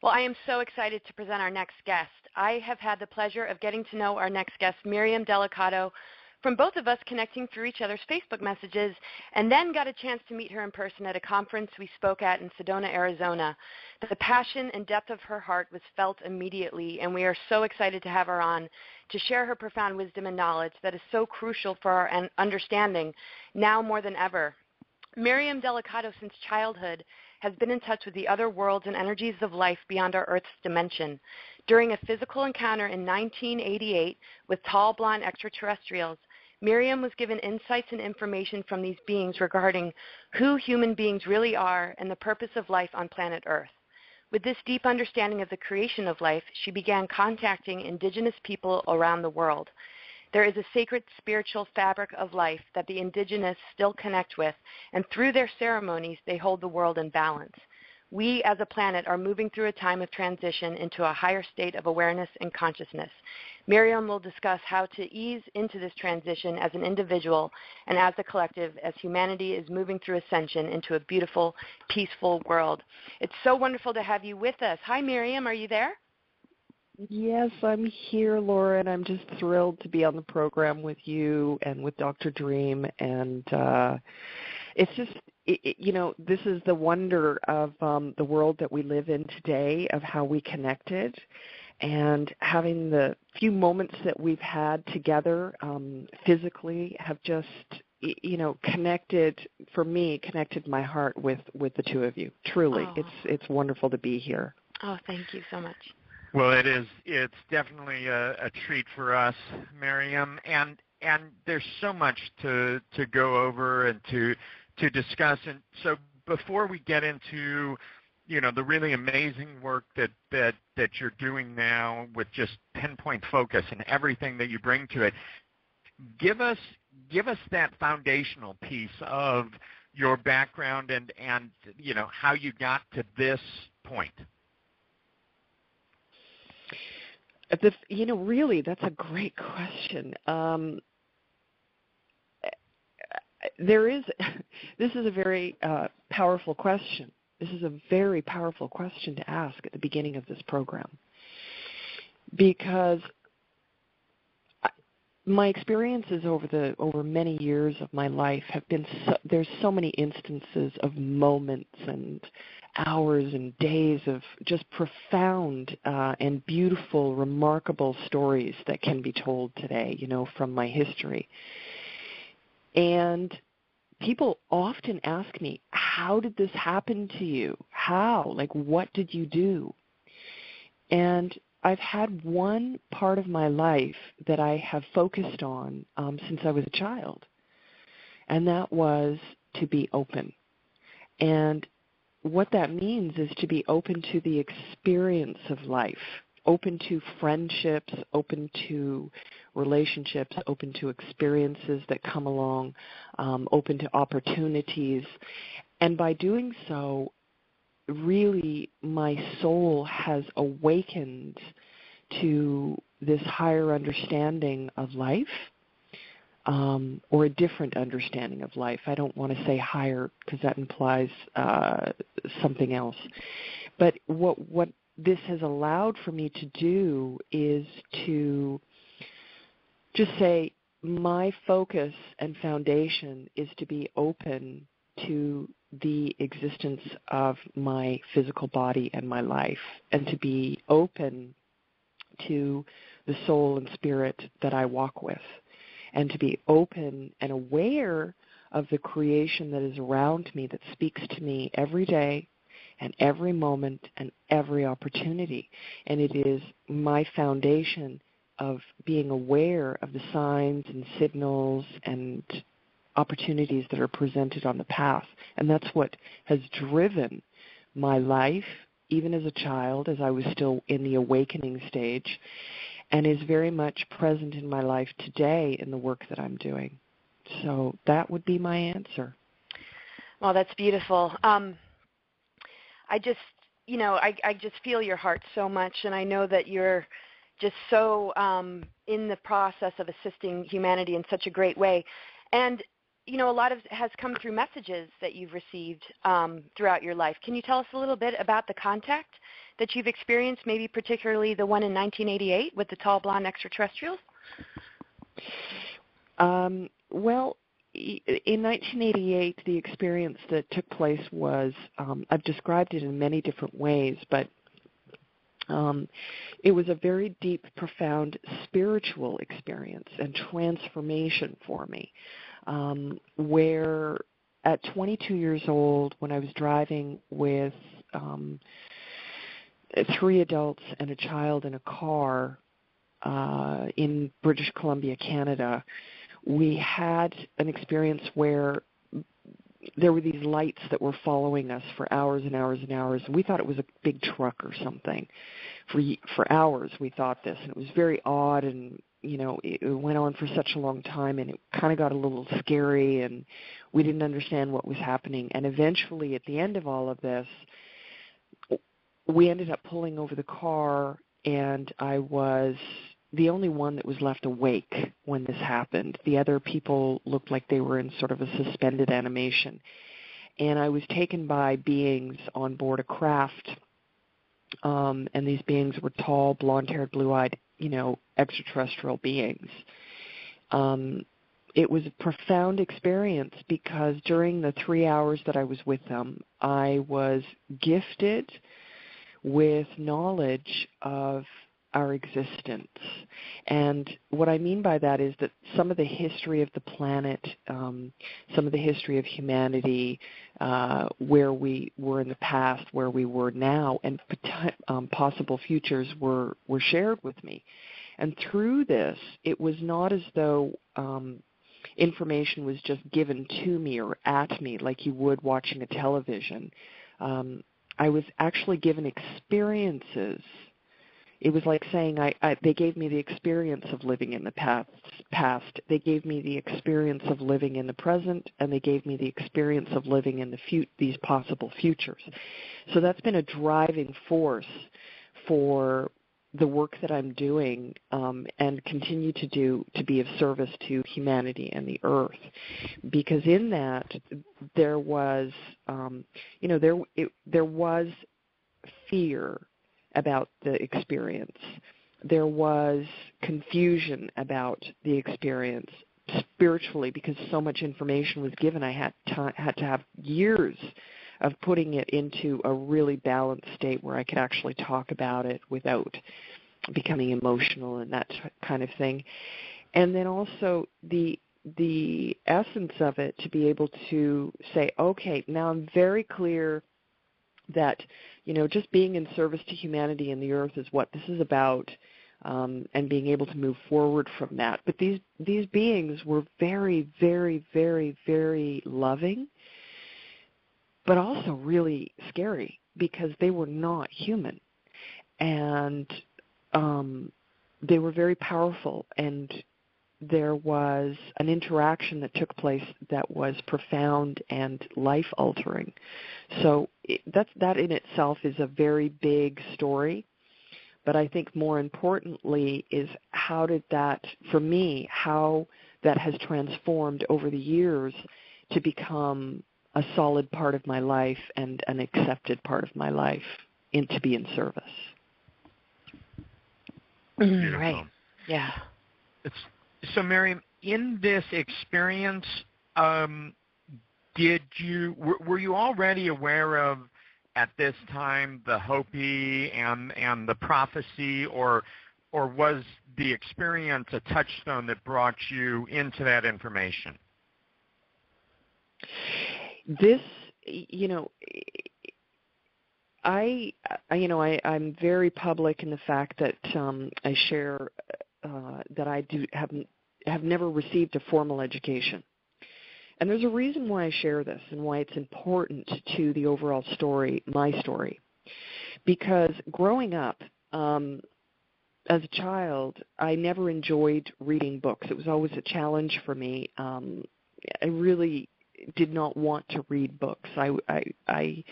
Well, I am so excited to present our next guest. I have had the pleasure of getting to know our next guest, Miriam Delicado, from both of us connecting through each other's Facebook messages, and then got a chance to meet her in person at a conference we spoke at in Sedona, Arizona. The passion and depth of her heart was felt immediately, and we are so excited to have her on to share her profound wisdom and knowledge that is so crucial for our understanding now more than ever. Miriam Delicado, since childhood, has been in touch with the other worlds and energies of life beyond our Earth's dimension. During a physical encounter in 1988 with tall, blonde extraterrestrials, Miriam was given insights and information from these beings regarding who human beings really are and the purpose of life on planet Earth. With this deep understanding of the creation of life, she began contacting indigenous people around the world. There is a sacred spiritual fabric of life that the indigenous still connect with, and through their ceremonies, they hold the world in balance. We as a planet are moving through a time of transition into a higher state of awareness and consciousness. Miriam will discuss how to ease into this transition as an individual and as a collective as humanity is moving through ascension into a beautiful, peaceful world. It's so wonderful to have you with us. Hi, Miriam. Are you there? Yes, I'm here, Laura, and I'm just thrilled to be on the program with you and with Dr. Dream. And it's just, this is the wonder of the world that we live in today, of how we connected, and having the few moments that we've had together physically have just, connected my heart with the two of you. Truly, it's wonderful to be here. Oh, thank you so much. Well, it's definitely a treat for us, Miriam, and there's so much to go over and to discuss. And so before we get into the really amazing work that you're doing now with just pinpoint focus and everything that you bring to it, give us that foundational piece of your background and how you got to this point. Really, that's a great question. This is a very powerful question. This is a very powerful question to ask at the beginning of this program, because my experiences over many years of my life have been there's so many instances of moments and hours and days of just profound and beautiful, remarkable stories that can be told today, from my history. And people often ask me, how did this happen to you? How? What did you do? And I've had one part of my life that I have focused on since I was a child, and that was to be open. And what that means is to be open to the experience of life, open to friendships, open to relationships, open to experiences that come along, open to opportunities. And by doing so, really my soul has awakened to this higher understanding of life, or a different understanding of life. I don't want to say higher because that implies something else. But what this has allowed for me to do is to just say my focus and foundation is to be open to the existence of my physical body and my life, and to be open to the soul and spirit that I walk with, and to be open and aware of the creation that is around me, that speaks to me every day and every moment and every opportunity. And it is my foundation of being aware of the signs and signals and opportunities that are presented on the path. And that's what has driven my life, even as a child, as I was still in the awakening stage, and is very much present in my life today in the work that I'm doing. So that would be my answer. Well, that's beautiful. I just feel your heart so much, and I know that you're just so in the process of assisting humanity in such a great way. And a lot of it has come through messages that you've received throughout your life. Can you tell us a little bit about the contact that you've experienced, maybe particularly the one in 1988 with the tall blonde extraterrestrials? Well, in 1988, the experience that took place was, I've described it in many different ways, but it was a very deep, profound spiritual experience and transformation for me, where at 22 years old, when I was driving with 3 adults and a child in a car in British Columbia, Canada, we had an experience where there were these lights that were following us for hours and hours and hours. We thought it was a big truck or something. For hours we thought this, and it was very odd, and it went on for such a long time, and it kind of got a little scary, and we didn't understand what was happening. And eventually, at the end of all of this, we ended up pulling over the car, and I was the only one that was left awake when this happened. The other people looked like they were in sort of a suspended animation. And I was taken by beings on board a craft, and these beings were tall, blonde-haired, blue-eyed, extraterrestrial beings. It was a profound experience because during the 3 hours that I was with them, I was gifted with knowledge of our existence. And what I mean by that is that some of the history of the planet, some of the history of humanity, where we were in the past, where we were now, and possible futures were shared with me. And through this, it was not as though information was just given to me or at me like you would watching a television. I was actually given experiences. It was like saying they gave me the experience of living in the past. They gave me the experience of living in the present, and they gave me the experience of living in these possible futures. So that's been a driving force for the work that I'm doing and continue to do to be of service to humanity and the earth. Because in that, there was, there was fear about the experience. There was confusion about the experience spiritually because so much information was given. I had to have years of putting it into a really balanced state where I could actually talk about it without becoming emotional and that kind of thing. And then also the essence of it, to be able to say, okay, now I'm very clear that, just being in service to humanity and the earth is what this is about, and being able to move forward from that. But these beings were very, very, very, very loving, but also really scary because they were not human. And they were very powerful, and there was an interaction that took place that was profound and life-altering. So that in itself is a very big story, but I think more importantly is how that has transformed over the years to become a solid part of my life and an accepted part of my life, and to be in service. Beautiful. Right. Yeah. So, Miriam, in this experience, were you already aware of at this time the Hopi and the prophecy, or was the experience a touchstone that brought you into that information? This, I'm very public in the fact that I share that I have never received a formal education. And there's a reason why I share this and why it's important to the overall story, my story. Because growing up, as a child, I never enjoyed reading books. It was always a challenge for me. I really did not want to read books. So I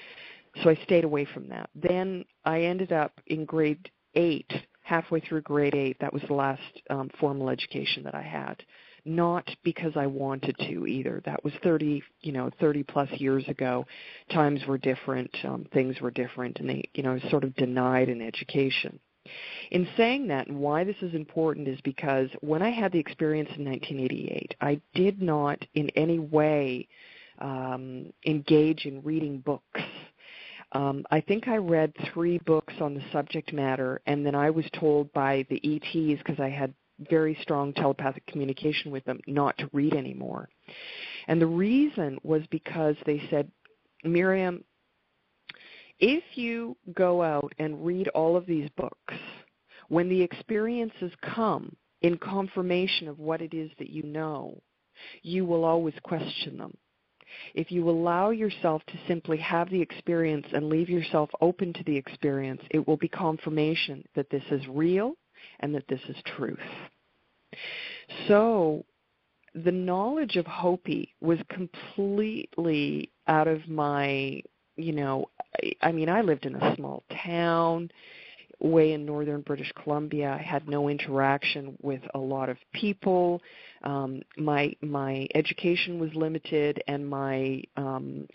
stayed away from that. Then I ended up in grade 8, halfway through grade 8. That was the last formal education that I had not because I wanted to either. That was 30 plus years ago. Times were different, things were different, and they, sort of denied an education. In saying that, and why this is important is because when I had the experience in 1988, I did not in any way engage in reading books. I think I read 3 books on the subject matter, and then I was told by the ETs, because I had very strong telepathic communication with them, not to read anymore. And the reason was because they said, Miriam, if you go out and read all of these books, when the experiences come in confirmation of what it is that you know, you will always question them. If you allow yourself to simply have the experience and leave yourself open to the experience, it will be confirmation that this is real and that this is truth. So the knowledge of Hopi was completely out of my, I lived in a small town way in northern British Columbia. I had no interaction with a lot of people. My education was limited, and my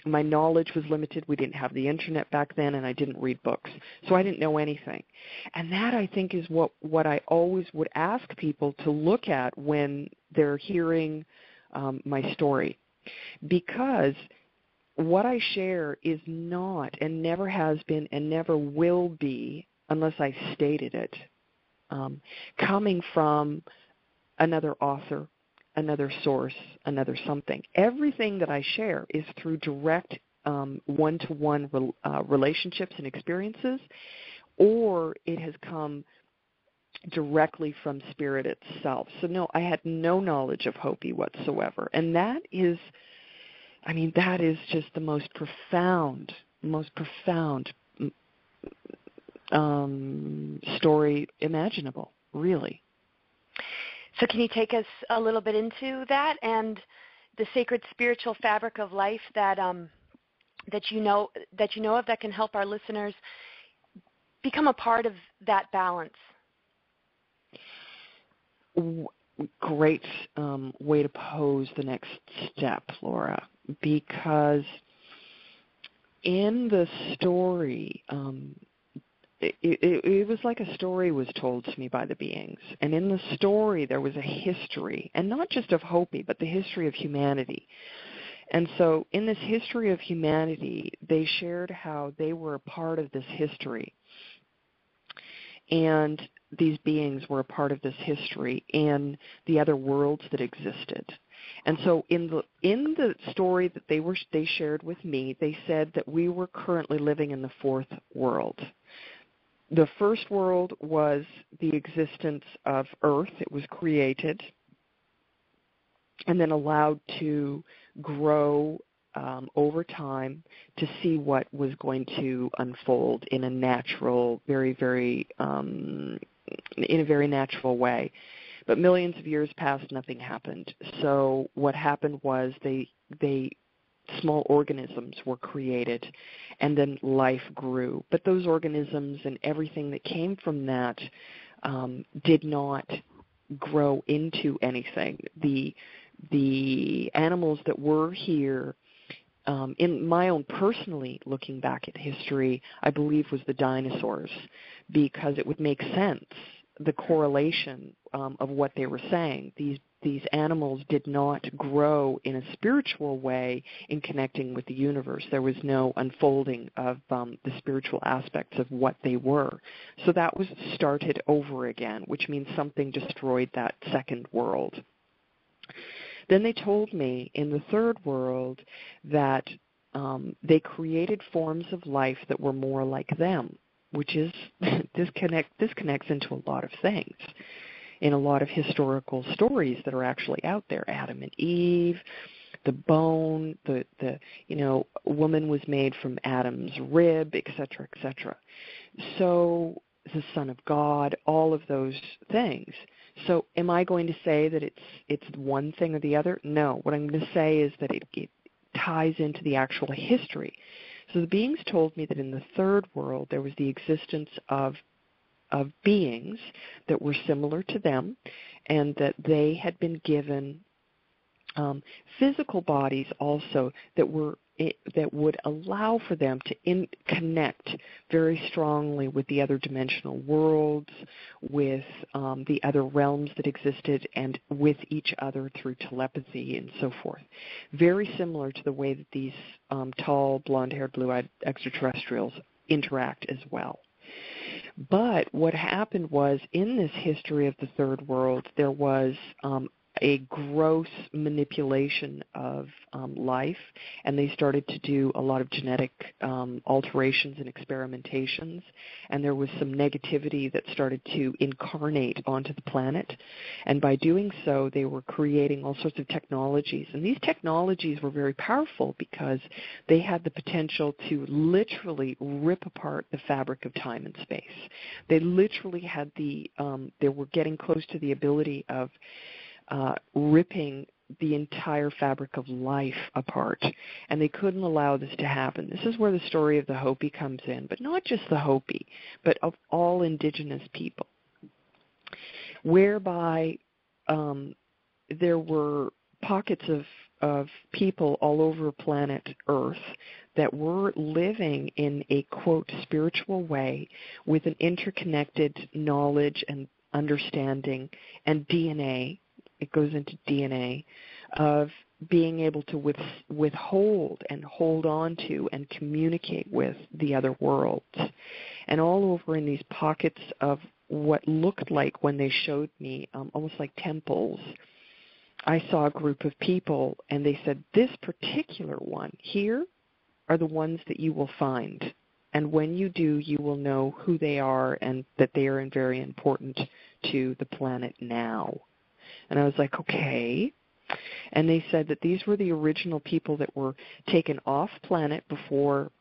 knowledge was limited. We didn't have the internet back then, and I didn't read books, so I didn't know anything. And that, I think, is what I always would ask people to look at when they're hearing my story, because what I share is not, and never has been, and never will be, unless I stated it, coming from another author, another source, another something. Everything that I share is through direct one-to-one relationships and experiences, or it has come directly from Spirit itself. So no, I had no knowledge of Hopi whatsoever. And that is just the most profound story imaginable, really. So can you take us a little bit into that and the sacred spiritual fabric of life that you know of, that can help our listeners become a part of that balance? Great way to pose the next step, Laura, because in the story, it was like a story was told to me by the beings. And in the story, there was a history, and not just of Hopi, but the history of humanity. And so in this history of humanity, they shared how they were a part of this history. And these beings were a part of this history in the other worlds that existed. And so in the story that they shared with me, they said that we were currently living in the 4th world. The first world was the existence of Earth. It was created and then allowed to grow over time to see what was going to unfold in a natural, very natural way. But millions of years passed, nothing happened. So what happened was small organisms were created, and then life grew. But those organisms and everything that came from that did not grow into anything. The animals that were here, in my own personally looking back at history, I believe was the dinosaurs, because it would make sense, the correlation of what they were saying. These animals did not grow in a spiritual way in connecting with the universe. There was no unfolding of the spiritual aspects of what they were. So that was started over again, which means something destroyed that second world. Then they told me in the 3rd world that they created forms of life that were more like them, which is, this connects into a lot of things, in a lot of historical stories that are actually out there. Adam and Eve, the bone, the woman was made from Adam's rib, etc., etc. So the Son of God, all of those things. So am I going to say that it's one thing or the other? No. What I'm going to say is that it ties into the actual history. So the beings told me that in the 3rd world there was the existence of of beings that were similar to them, and that they had been given physical bodies also that would allow for them to connect very strongly with the other dimensional worlds, with the other realms that existed, and with each other through telepathy and so forth. Very similar to the way that these tall, blonde-haired, blue-eyed extraterrestrials interact as well. But what happened was, in this history of the third world, there was a gross manipulation of life, and they started to do a lot of genetic alterations and experimentations, and there was some negativity that started to incarnate onto the planet, and by doing so they were creating all sorts of technologies, and these technologies were very powerful because they had the potential to literally rip apart the fabric of time and space. They literally had they were getting close to the ability of ripping the entire fabric of life apart, and they couldn't allow this to happen. This is where the story of the Hopi comes in, but not just the Hopi, but of all indigenous people, whereby there were pockets of people all over planet Earth that were living in a, quote, spiritual way with an interconnected knowledge and understanding and DNA. It goes into DNA of being able to withhold and hold on to and communicate with the other worlds. And all over in these pockets of what looked like, when they showed me, almost like temples, I saw a group of people, and they said, this particular one here are the ones that you will find. And when you do, you will know who they are and that they are very important to the planet now. And I was like, okay. And they said that these were the original people that were taken off planet before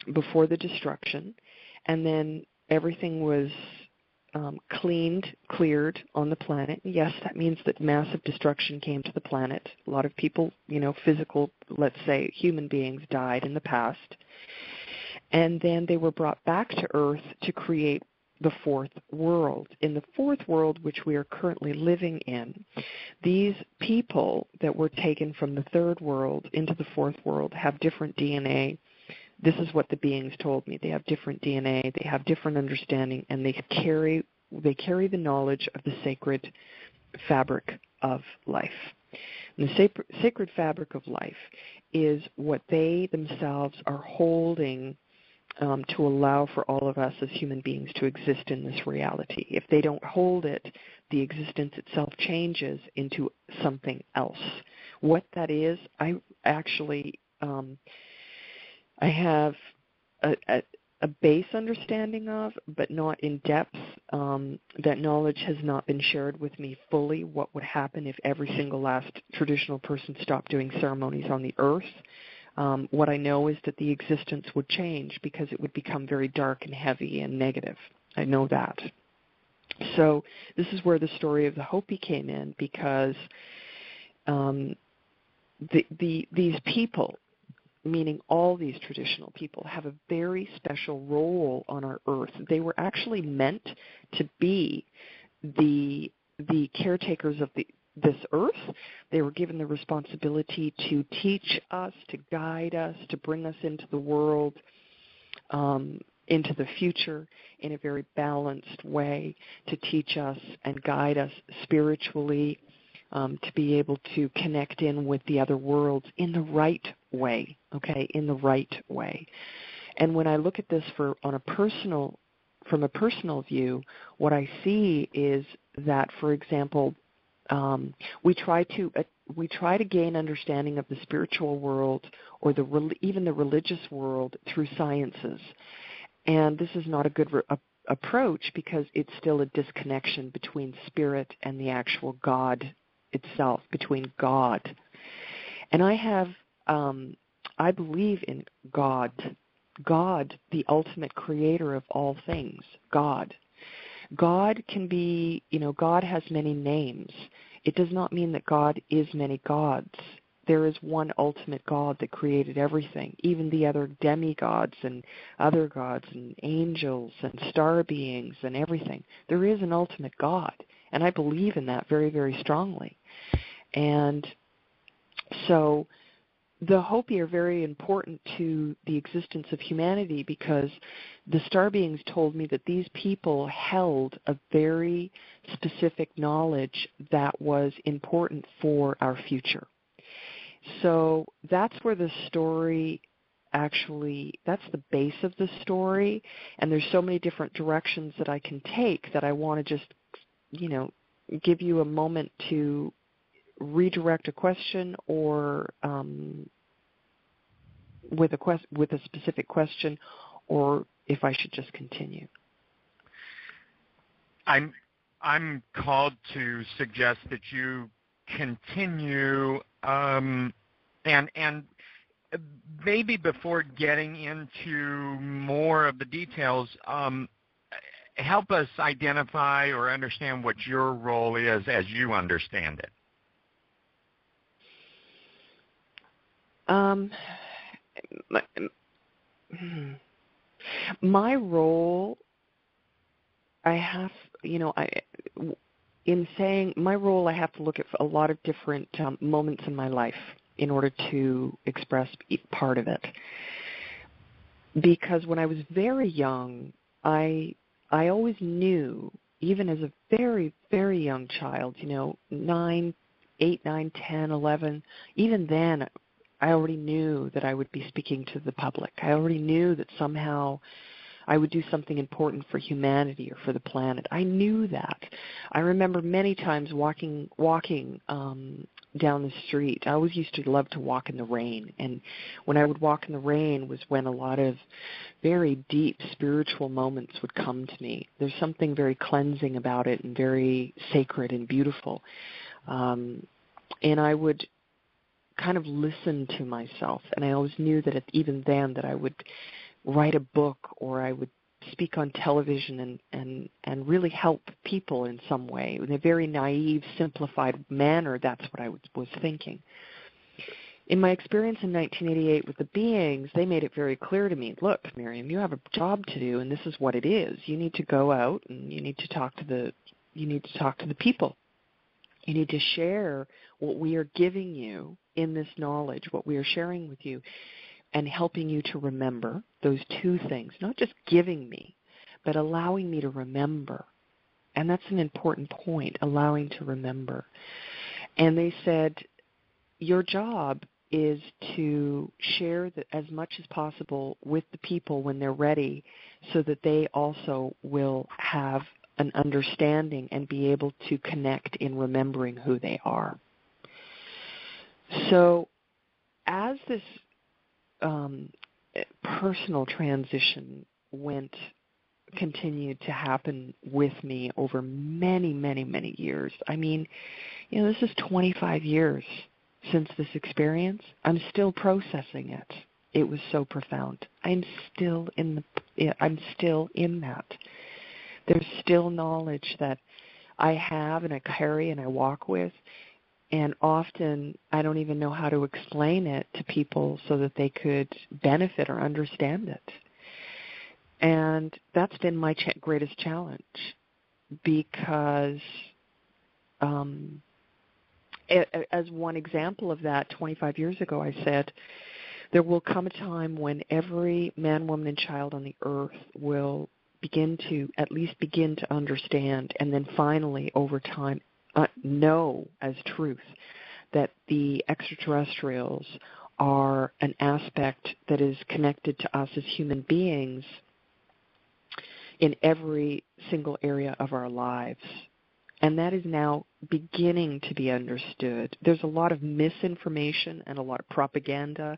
the destruction, and then everything was cleared on the planet. Yes, that means that massive destruction came to the planet. A lot of people, physical, let's say, human beings died in the past. And then they were brought back to Earth to create the fourth world. In the fourth world, which we are currently living in, these people that were taken from the third world into the fourth world have different DNA. This is what the beings told me. They have different DNA, they have different understanding, and they carry the knowledge of the sacred fabric of life. And the sacred fabric of life is what they themselves are holding to allow for all of us as human beings to exist in this reality. If they don't hold it, the existence itself changes into something else. What that is, I actually I have a base understanding of, but not in depth. That knowledge has not been shared with me fully, what would happen if every single last traditional person stopped doing ceremonies on the earth. What I know is that the existence would change because it would become very dark and heavy and negative. I know that. So this is where the story of the Hopi came in, because these people, meaning all these traditional people, have a very special role on our earth. They were actually meant to be the caretakers of this earth. They were given the responsibility to teach us, to guide us, to bring us into the world, into the future in a very balanced way, to teach us and guide us spiritually, to be able to connect in with the other worlds in the right way, okay, in the right way. And when I look at this from a personal view, what I see is that, for example, we try to gain understanding of the spiritual world or even the religious world through sciences, and this is not a good approach, because it's still a disconnection between spirit and the actual God itself, between God. And I believe in God, the ultimate creator of all things, God. God can be, God has many names. It does not mean that God is many gods. there is one ultimate God that created everything, even the other demigods and other gods and angels and star beings and everything. There is an ultimate God, and I believe in that very, very strongly. And so the Hopi are very important to the existence of humanity because the star beings told me that these people held a very specific knowledge that was important for our future. So that's where the story actually, that's the base of the story, and there's so many different directions that I can take that I want to just, give you a moment to redirect a question or with a specific question, or if I should just continue. I'm called to suggest that you continue, and maybe before getting into more of the details, help us identify or understand what your role is as you understand it. My role, I have to look at a lot of different moments in my life in order to express part of it. Because when I was very young, I always knew, even as a very, very young child, 8, 9, 10, 11, even then, I already knew that I would be speaking to the public. I already knew that somehow I would do something important for humanity or for the planet. I knew that. I remember many times walking down the street. I always used to love to walk in the rain, and when I would walk in the rain was when a lot of very deep spiritual moments would come to me. There's something very cleansing about it and very sacred and beautiful. And I would kind of listen to myself, and I always knew that even then that I would write a book or I would speak on television and really help people in some way. In a very naive, simplified manner, that's what I was thinking. In my experience in 1988 with the beings, they made it very clear to me, look, Miriam, you have a job to do, and this is what it is. You need to go out and you need to talk to the people. You need to share what we are giving you in this knowledge, what we are sharing with you, and helping you to remember those two things, not just giving me, but allowing me to remember. And that's an important point, allowing to remember. And they said, your job is to share as much as possible with the people when they're ready so that they also will have an understanding and be able to connect in remembering who they are. So as this personal transition continued to happen with me over many, many, many years. I mean, this is 25 years since this experience. I'm still processing it. It was so profound. I'm still in that. There's still knowledge that I have and I carry and I walk with. And often I don't even know how to explain it to people so that they could benefit or understand it. And that's been my greatest challenge because as one example of that, 25 years ago I said, there will come a time when every man, woman, and child on the earth will begin to understand and then finally over time know as truth that the extraterrestrials are an aspect that is connected to us as human beings in every single area of our lives. And that is now beginning to be understood. There's a lot of misinformation and a lot of propaganda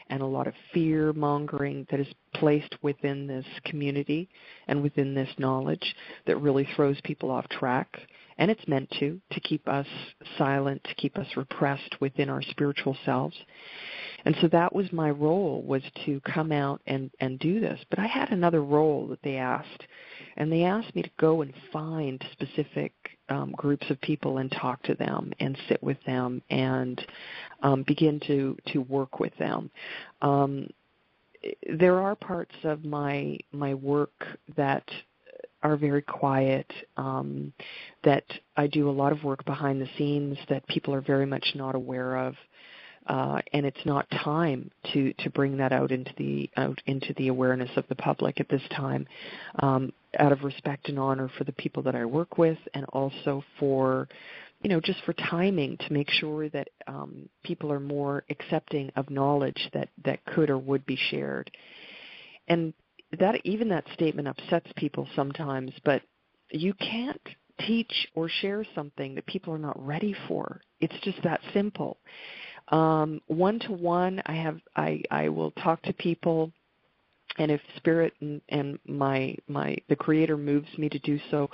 and a lot of fear-mongering that is placed within this community and within this knowledge that really throws people off track. And it's meant to keep us silent, to keep us repressed within our spiritual selves. And so that was my role, was to come out and do this. But I had another role that they asked, And they asked me to go and find specific groups of people and talk to them and sit with them and begin to work with them. There are parts of my work that are very quiet, that I do a lot of work behind the scenes that people are very much not aware of, and it's not time to bring that out into the awareness of the public at this time, out of respect and honor for the people that I work with, and also for, just for timing, to make sure that people are more accepting of knowledge that could or would be shared. And that statement upsets people sometimes, but you can't teach or share something that people are not ready for. It's just that simple. One-to-one, I will talk to people, and if Spirit and the Creator moves me to do so,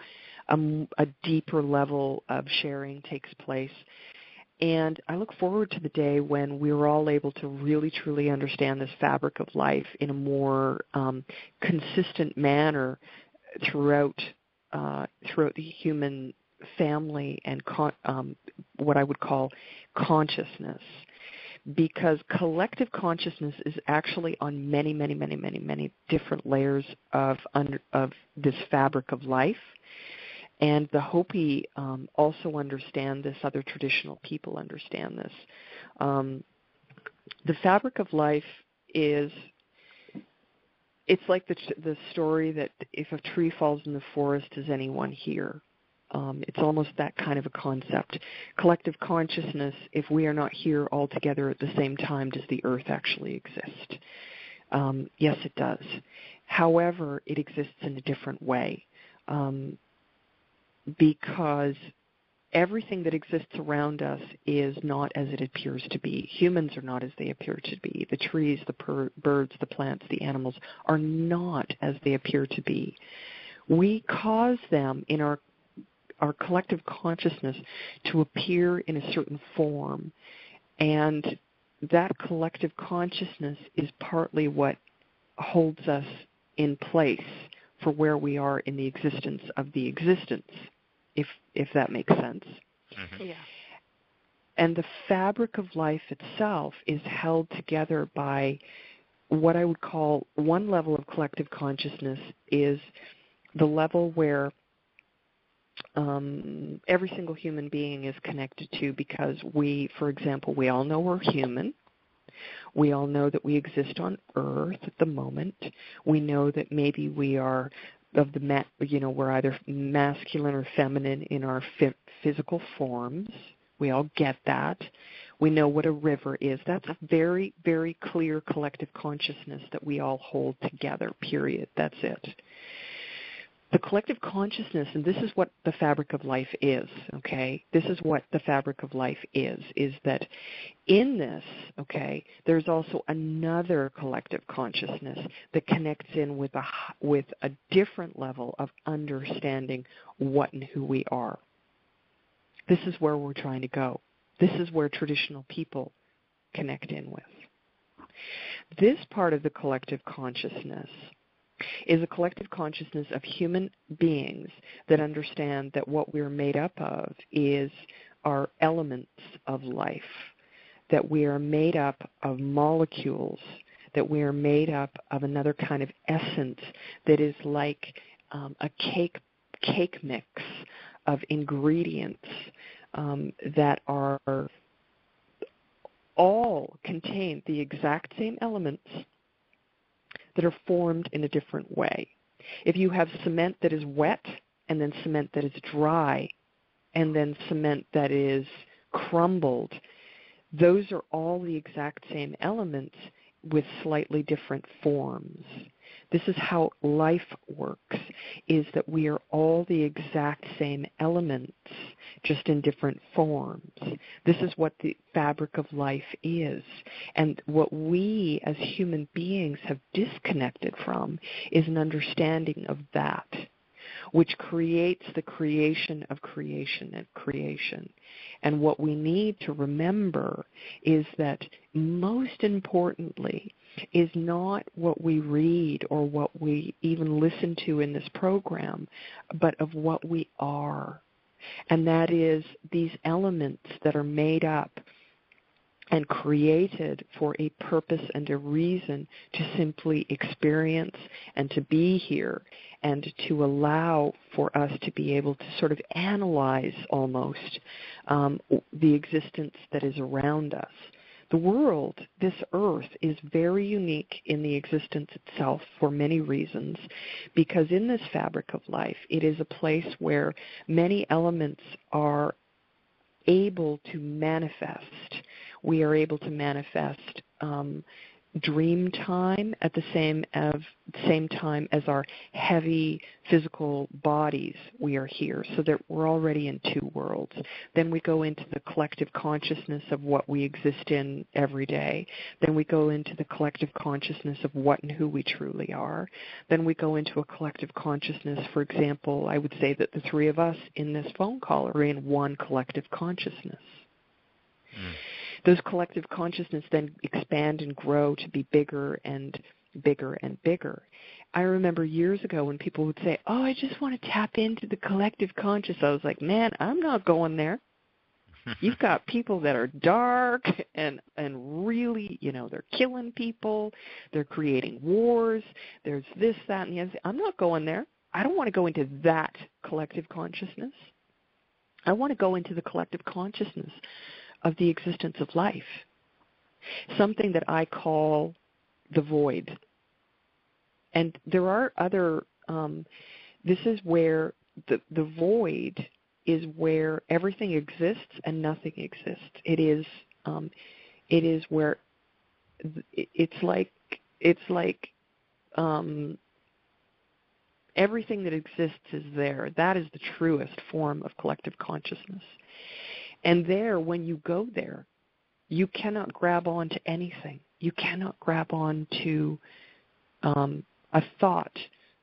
a deeper level of sharing takes place. And I look forward to the day when we're all able to really, truly understand this fabric of life in a more consistent manner throughout the human family and what I would call consciousness. Because collective consciousness is actually on many, many, many, many, many different layers of this fabric of life. And the Hopi also understand this. Other traditional people understand this. The fabric of life it's like the story that if a tree falls in the forest, does anyone hear? It's almost that kind of a concept. Collective consciousness, if we are not here all together at the same time, does the earth actually exist? Yes, it does. However, it exists in a different way. Because everything that exists around us is not as it appears to be. Humans are not as they appear to be. The trees, the birds, the plants, the animals are not as they appear to be. We cause them in our collective consciousness to appear in a certain form, and that collective consciousness is partly what holds us in place for where we are in the existence of the existence, if that makes sense. Mm-hmm. Yeah. And the fabric of life itself is held together by what I would call one level of collective consciousness is the level where every single human being is connected to, because for example, we all know we're human. We all know that we exist on Earth at the moment. We know that maybe we are we're either masculine or feminine in our physical forms. We all get that. We know what a river is. That's a very, very clear collective consciousness that we all hold together, period. That's it. The collective consciousness, and this is what the fabric of life is, okay? This is what the fabric of life is that in this, okay, there's also another collective consciousness that connects in with a different level of understanding what and who we are. This is where we're trying to go. This is where traditional people connect in with. This part of the collective consciousness is a collective consciousness of human beings that understand that what we're made up of is our elements of life, that we are made up of molecules, that we are made up of another kind of essence that is like a cake mix of ingredients that are all contain the exact same elements that are formed in a different way. If you have cement that is wet, and then cement that is dry, and then cement that is crumbled, those are all the exact same elements with slightly different forms. This is how life works, is that we are all the exact same elements, just in different forms. This is what the fabric of life is. And what we as human beings have disconnected from is an understanding of that. which creates the creation of creation and creation. And what we need to remember is that most importantly is not what we read or what we even listen to in this program, but of what we are. And that is these elements that are made up and created for a purpose and a reason to simply experience and to be here and to allow for us to be able to sort of analyze almost the existence that is around us. The world, this earth, is very unique in the existence itself for many reasons, because in this fabric of life, it is a place where many elements are able to manifest. We are able to manifest dream time at the same time as our heavy physical bodies. We are here, so that we're already in two worlds. Then we go into the collective consciousness of what we exist in every day. Then we go into the collective consciousness of what and who we truly are. Then we go into a collective consciousness. For example, I would say that the three of us in this phone call are in one collective consciousness. Those collective consciousness then expand and grow to be bigger and bigger and bigger. I remember years ago when people would say, oh, I just want to tap into the collective conscious. I was like, man, I'm not going there. You've got people that are dark and really, they're killing people. They're creating wars. There's this, that, and the other. I'm not going there. I don't want to go into that collective consciousness. I want to go into the collective consciousness of the existence of life, something that I call the void. And there are other, this is where the void is where everything exists and nothing exists. It is where it's like everything that exists is there. That is the truest form of collective consciousness. And there, when you go there, you cannot grab on to anything. You cannot grab on to a thought,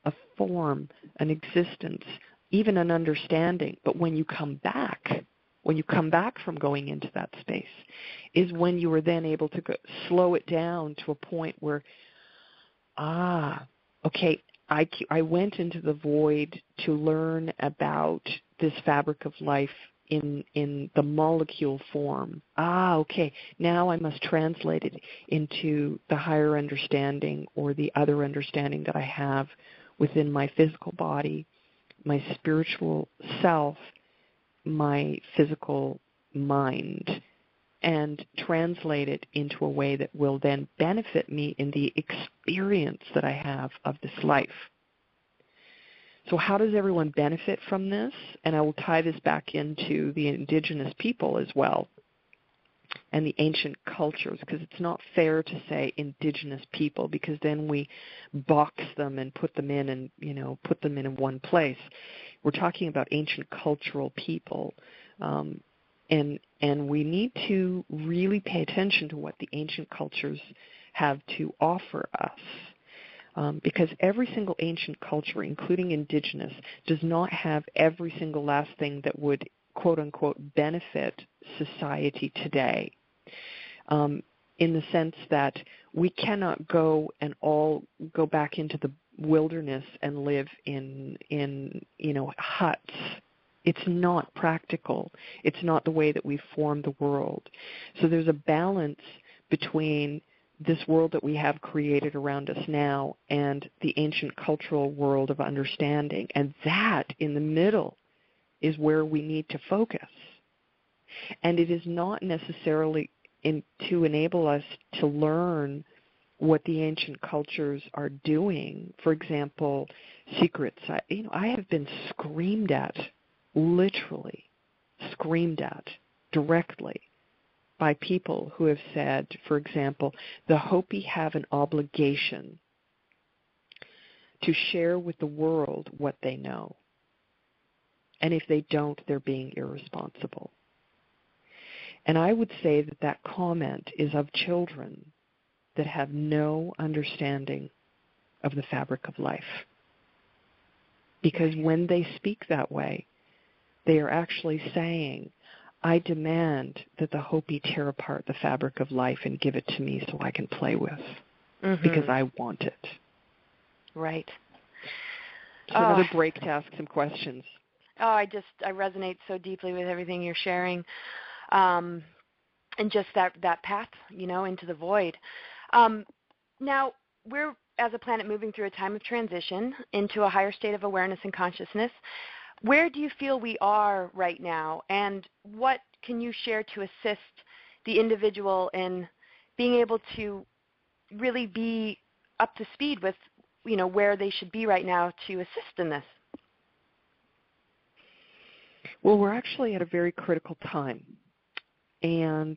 a form, an existence, even an understanding. But when you come back from going into that space, is when you are then able to slow it down to a point where, okay, I went into the void to learn about this fabric of life in the molecule form. Okay, now I must translate it into the higher understanding or the other understanding that I have within my physical body, my spiritual self, my physical mind, and translate it into a way that will then benefit me in the experience that I have of this life. So how does everyone benefit from this? And I will tie this back into the indigenous people as well and the ancient cultures, because it's not fair to say indigenous people, because then we box them and put them in one place. We're talking about ancient cultural people, and we need to really pay attention to what the ancient cultures have to offer us. Because every single ancient culture, including indigenous, does not have every single last thing that would, quote-unquote, benefit society today, in the sense that we cannot go back into the wilderness and live in huts. It's not practical. It's not the way that we formed the world. So there's a balance between this world that we have created around us now and the ancient cultural world of understanding. And that, in the middle, is where we need to focus. And it is not necessarily to enable us to learn what the ancient cultures are doing. For example, secrets. I have been screamed at, literally screamed at directly, by people who have said, for example, the Hopi have an obligation to share with the world what they know. And if they don't, they're being irresponsible. And I would say that that comment is of children that have no understanding of the fabric of life. Because when they speak that way, they are actually saying, I demand that the Hopi tear apart the fabric of life and give it to me so I can play with, because I want it. Right. So another break to ask some questions. I resonate so deeply with everything you're sharing, and just that path, into the void. Now, we're, as a planet, moving through a time of transition into a higher state of awareness and consciousness. Where do you feel we are right now, and what can you share to assist the individual in being able to really be up to speed with, where they should be right now to assist in this? Well, we're actually at a very critical time, and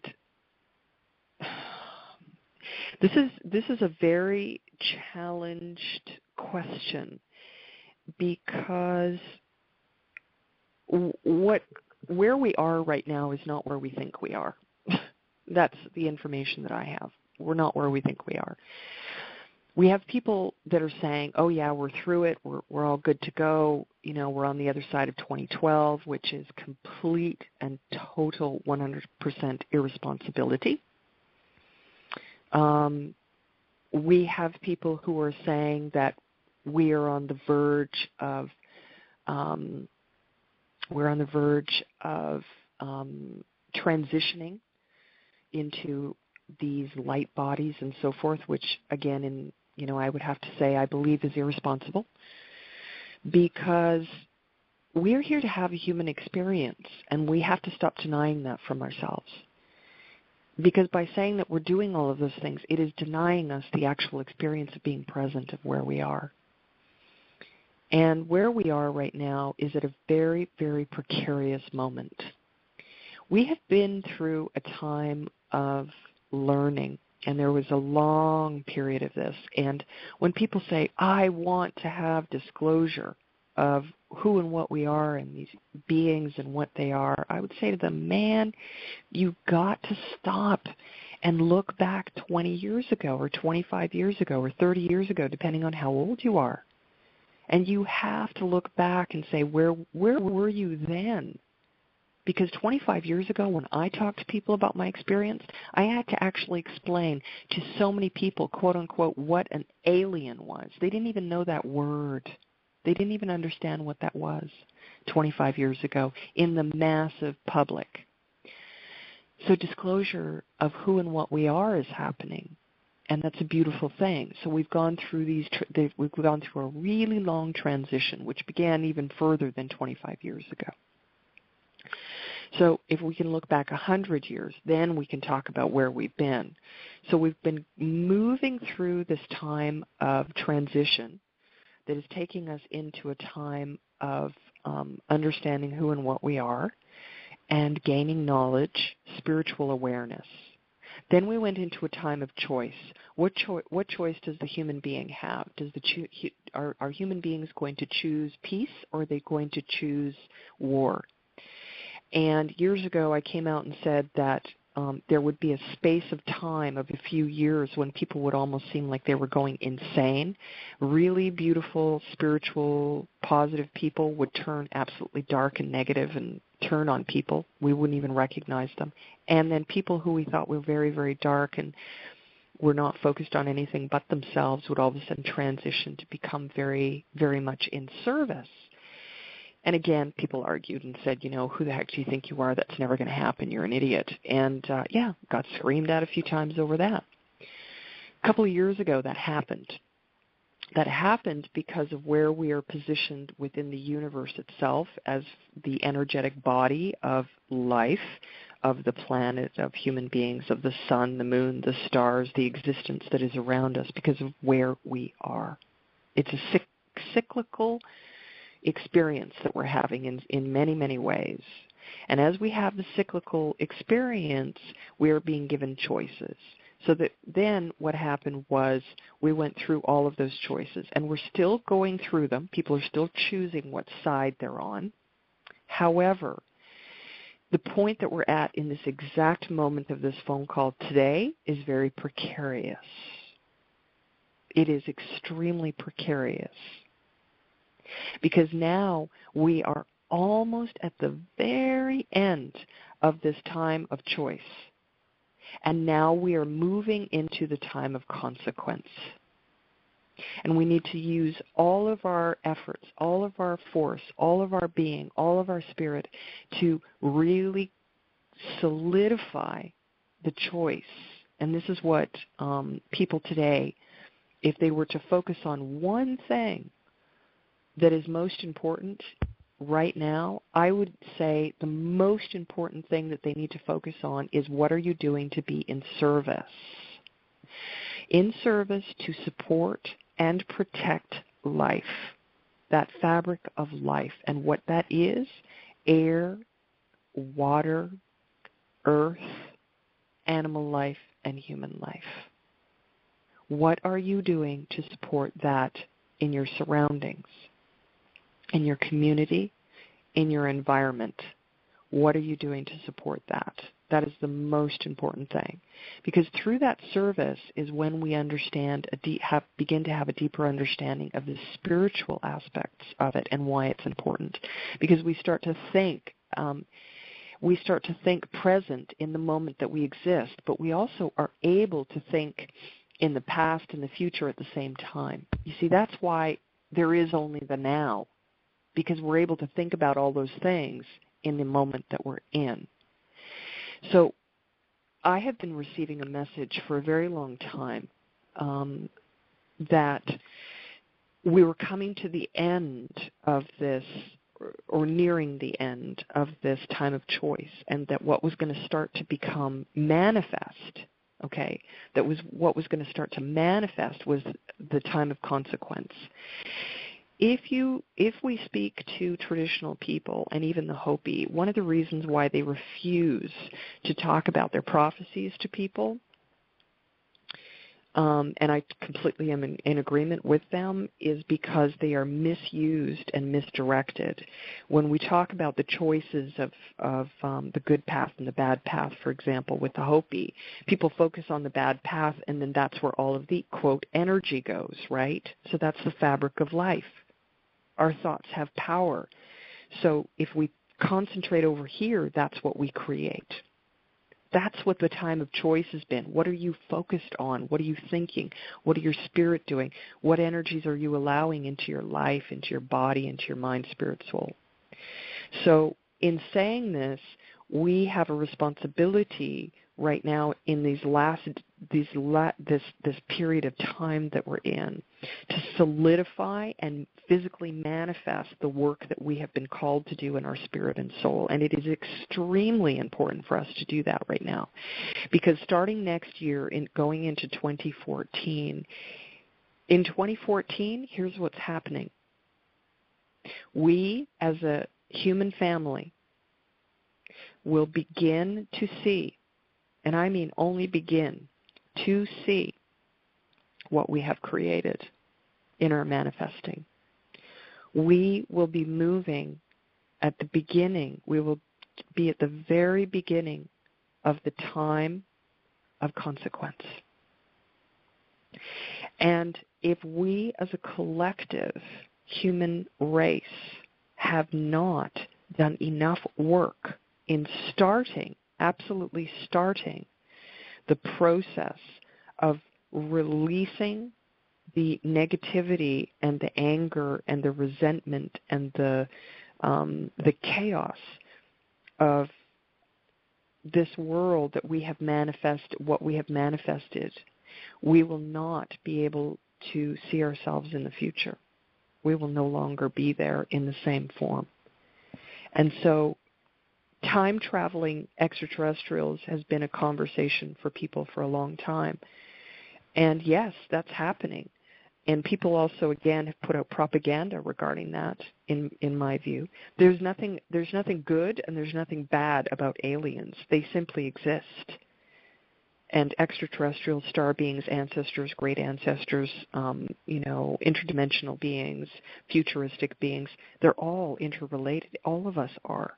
this is a very challenged question, because where we are right now is not where we think we are. That's the information that I have. We're not where we think we are. We have people that are saying, oh yeah, we're through it, we're all good to go, we're on the other side of 2012, which is complete and total 100% irresponsibility. We have people who are saying that we are on the verge of transitioning into these light bodies and so forth, which again, I would have to say I believe is irresponsible, because we're here to have a human experience, and we have to stop denying that from ourselves. Because by saying that we're doing all of those things, it is denying us the actual experience of being present of where we are. And where we are right now is at a very, very precarious moment. We have been through a time of learning, and there was a long period of this. And when people say, I want to have disclosure of who and what we are and these beings and what they are, I would say to them, man, you've got to stop and look back 20 years ago or 25 years ago or 30 years ago, depending on how old you are. And you have to look back and say, where were you then? Because 25 years ago, when I talked to people about my experience, I had to actually explain to so many people, quote unquote, what an alien was. They didn't even know that word. They didn't even understand what that was 25 years ago in the massive public. So disclosure of who and what we are is happening, and that's a beautiful thing. So we've gone through we've gone through a really long transition, which began even further than 25 years ago. So if we can look back 100 years, then we can talk about where we've been. So we've been moving through this time of transition that is taking us into a time of understanding who and what we are and gaining knowledge, spiritual awareness. Then we went into a time of choice. What choice does the human being have? Are human beings going to choose peace, or are they going to choose war? And years ago I came out and said that there would be a space of time of a few years when people would almost seem like they were going insane. Really beautiful, spiritual, positive people would turn absolutely dark and negative and turn on people. We wouldn't even recognize them. And then people who we thought were very, very dark and were not focused on anything but themselves would all of a sudden transition to become very, very much in service. And again, people argued and said, who the heck do you think you are? That's never going to happen. You're an idiot. And, got screamed at a few times over that. A couple of years ago, that happened. That happened because of where we are positioned within the universe itself as the energetic body of life, of the planet, of human beings, of the sun, the moon, the stars, the existence that is around us, because of where we are. It's a cyclical experience that we're having in many, many ways. And as we have the cyclical experience, we are being given choices. So that then what happened was we went through all of those choices, and we're still going through them. People are still choosing what side they're on. However, the point that we're at in this exact moment of this phone call today is very precarious. It is extremely precarious. because now we are almost at the very end of this time of choice. And now we are moving into the time of consequence. And we need to use all of our efforts, all of our force, all of our being, all of our spirit to really solidify the choice. And this is what people today, if they were to focus on one thing that is most important right now, I would say the most important thing that they need to focus on is, what are you doing to be in service? In service to support and protect life, that fabric of life. And what that is: air, water, earth, animal life, and human life. What are you doing to support that in your surroundings, in your community, in your environment? What are you doing to support that? That is the most important thing. Because through that service is when we understand, begin to have a deeper understanding of the spiritual aspects of it and why it's important. Because we start to think present in the moment that we exist, but we also are able to think in the past and the future at the same time. You see, that's why there is only the now, because we're able to think about all those things in the moment that we're in. So I have been receiving a message for a very long time that we were coming to the end of this, or nearing the end of this time of choice, and that what was going to start to become manifest, that was what was going to start to manifest was the time of consequence. If we speak to traditional people and even the Hopi, one of the reasons why they refuse to talk about their prophecies to people, and I completely am in agreement with them, is because they are misused and misdirected. When we talk about the choices of the good path and the bad path, for example, with the Hopi, people focus on the bad path, and then that's where all of the, quote, energy goes, right? So that's the fabric of life. Our thoughts have power. So if we concentrate over here, that's what we create. That's what the time of choice has been. What are you focused on? What are you thinking? What are your spirit doing? What energies are you allowing into your life, into your body, into your mind, spirit, soul? So in saying this, we have a responsibility right now in this period of time that we're in to solidify and physically manifest the work that we have been called to do in our spirit and soul. And it is extremely important for us to do that right now, because starting next year, going into 2014, in 2014, here's what's happening. We, as a human family, will begin to see, and I mean only begin to see, what we have created in our manifesting. We will be moving at the beginning. We will be at the very beginning of the time of consequence. And if we as a collective human race have not done enough work in absolutely starting the process of releasing the negativity and the anger and the resentment and the chaos of this world that we have what we have manifested, we will not be able to see ourselves in the future. We will no longer be there in the same form. And so time-traveling extraterrestrials has been a conversation for people for a long time. And yes, that's happening. And people also, again, have put out propaganda regarding that, in my view. There's nothing good and there's nothing bad about aliens. They simply exist. And extraterrestrial star beings, ancestors, great ancestors, interdimensional beings, futuristic beings, they're all interrelated. All of us are.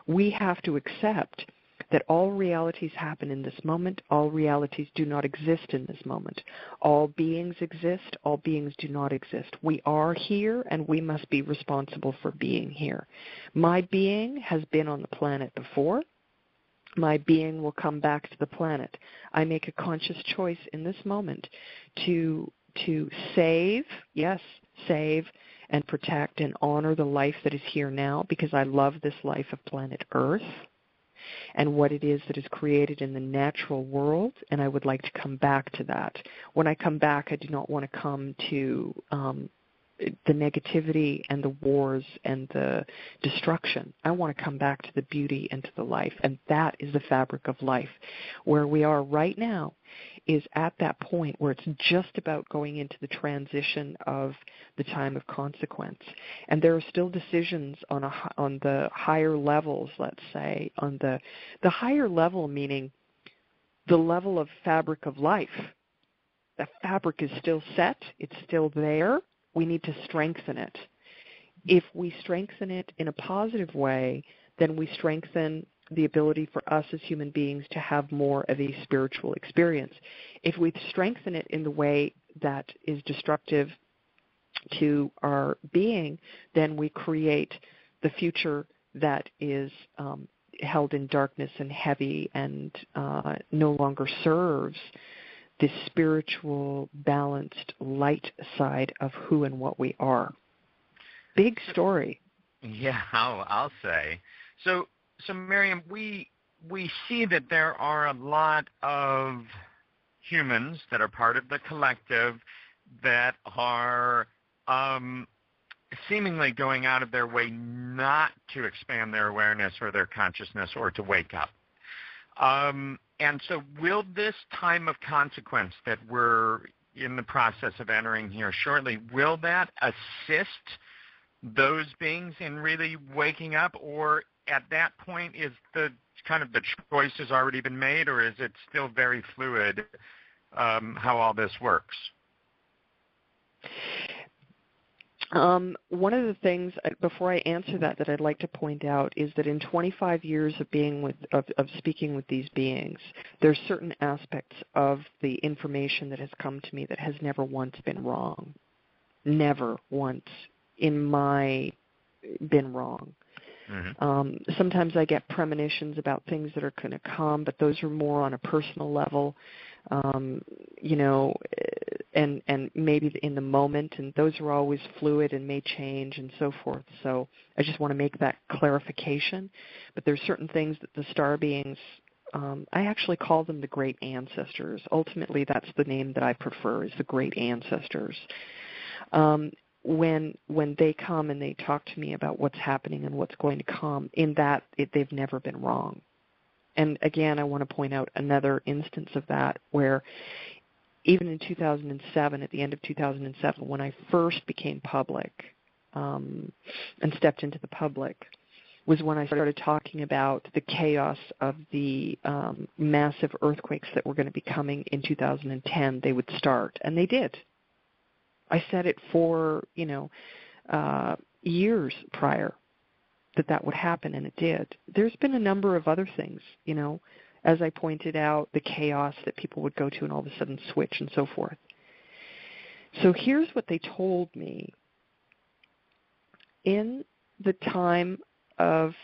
We have to accept that all realities happen in this moment, all realities do not exist in this moment. All beings exist, all beings do not exist. We are here, and we must be responsible for being here. My being has been on the planet before. My being will come back to the planet. I make a conscious choice in this moment to save, yes, save and protect and honor the life that is here now, because I love this life of planet Earth and what it is that is created in the natural world, and I would like to come back to that. When I come back, I do not want to come to the negativity and the wars and the destruction. I want to come back to the beauty and to the life, and that is the fabric of life. Where we are right now is at that point where it's just about going into the transition of the time of consequence. And there are still decisions on the higher levels, let's say, on the higher level, meaning the level of fabric of life. The fabric is still set, it's still there. We need to strengthen it. If we strengthen it in a positive way, then we strengthen the ability for us as human beings to have more of a spiritual experience. If we strengthen it in the way that is destructive to our being, then we create the future that is held in darkness and heavy and no longer serves this spiritual, balanced, light side of who and what we are. Big story. Yeah, I'll say. So Miriam, we see that there are a lot of humans that are part of the collective that are seemingly going out of their way not to expand their awareness or their consciousness or to wake up. And so will this time of consequence that we're in the process of entering here shortly, will that assist those beings in really waking up, or at that point is the choice has already been made, or is it still very fluid how all this works? One of the things, before I answer that I'd like to point out is that in 25 years of being of speaking with these beings, there's certain aspects of the information that has come to me that has never once been wrong. Never once been wrong. Mm-hmm. Sometimes I get premonitions about things that are going to come, but those are more on a personal level, and maybe in the moment, and those are always fluid and may change and so forth. So I just want to make that clarification. But there's certain things that the star beings, I actually call them the great ancestors. Ultimately, that's the name that I prefer, is the great ancestors. When they come and they talk to me about what's happening and what's going to come, they've never been wrong. And again, I want to point out another instance of that where even in 2007, at the end of 2007, when I first became public and stepped into the public, was when I started talking about the chaos of the massive earthquakes that were going to be coming in 2010. They would start, and they did. I said it for, years prior that would happen, and it did. There's been a number of other things, as I pointed out, the chaos that people would go to and all of a sudden switch and so forth. So here's what they told me. In the time of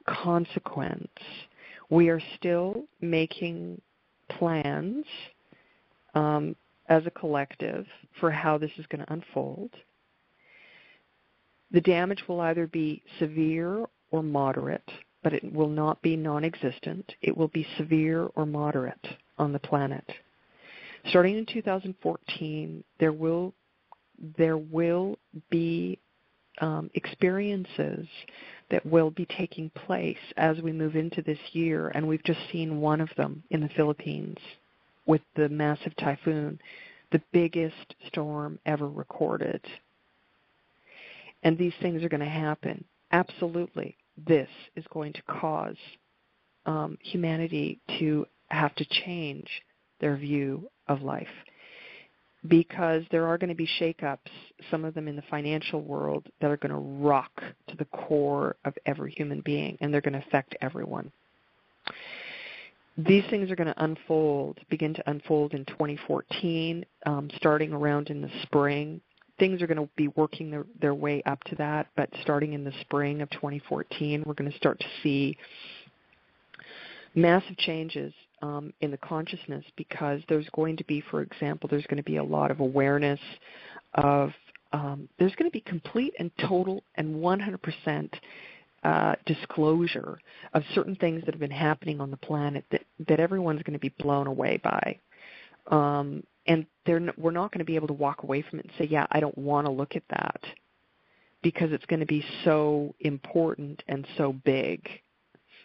consequence, we are still making plans as a collective for how this is going to unfold. The damage will either be severe or moderate, but it will not be non-existent. It will be severe or moderate on the planet. Starting in 2014, there will be experiences that will be taking place as we move into this year, and we've just seen one of them in the Philippines with the massive typhoon, the biggest storm ever recorded. And these things are going to happen. Absolutely, this is going to cause humanity to have to change their view of life. because there are going to be shakeups, some of them in the financial world, that are going to rock to the core of every human being, and they're going to affect everyone. These things are going to begin to unfold in 2014, starting around in the spring. Things are going to be working their way up to that, but starting in the spring of 2014, we're going to start to see massive changes in the consciousness, because there's going to be, for example, there's going to be a lot of awareness of, there's going to be complete and total and 100% disclosure of certain things that have been happening on the planet that everyone's going to be blown away by. And we're not going to be able to walk away from it and say, yeah, I don't want to look at that, because it's going to be so important and so big.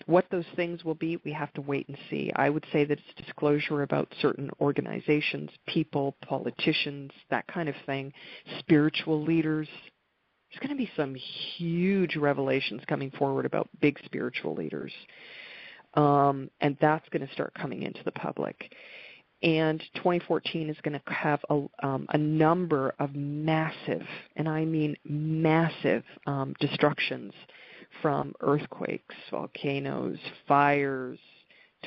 What those things will be, we have to wait and see. I would say that it's disclosure about certain organizations, people, politicians, that kind of thing, spiritual leaders. There's going to be some huge revelations coming forward about big spiritual leaders, and that's going to start coming into the public. And 2014 is going to have a number of massive, and I mean massive, destructions, from earthquakes, volcanoes, fires,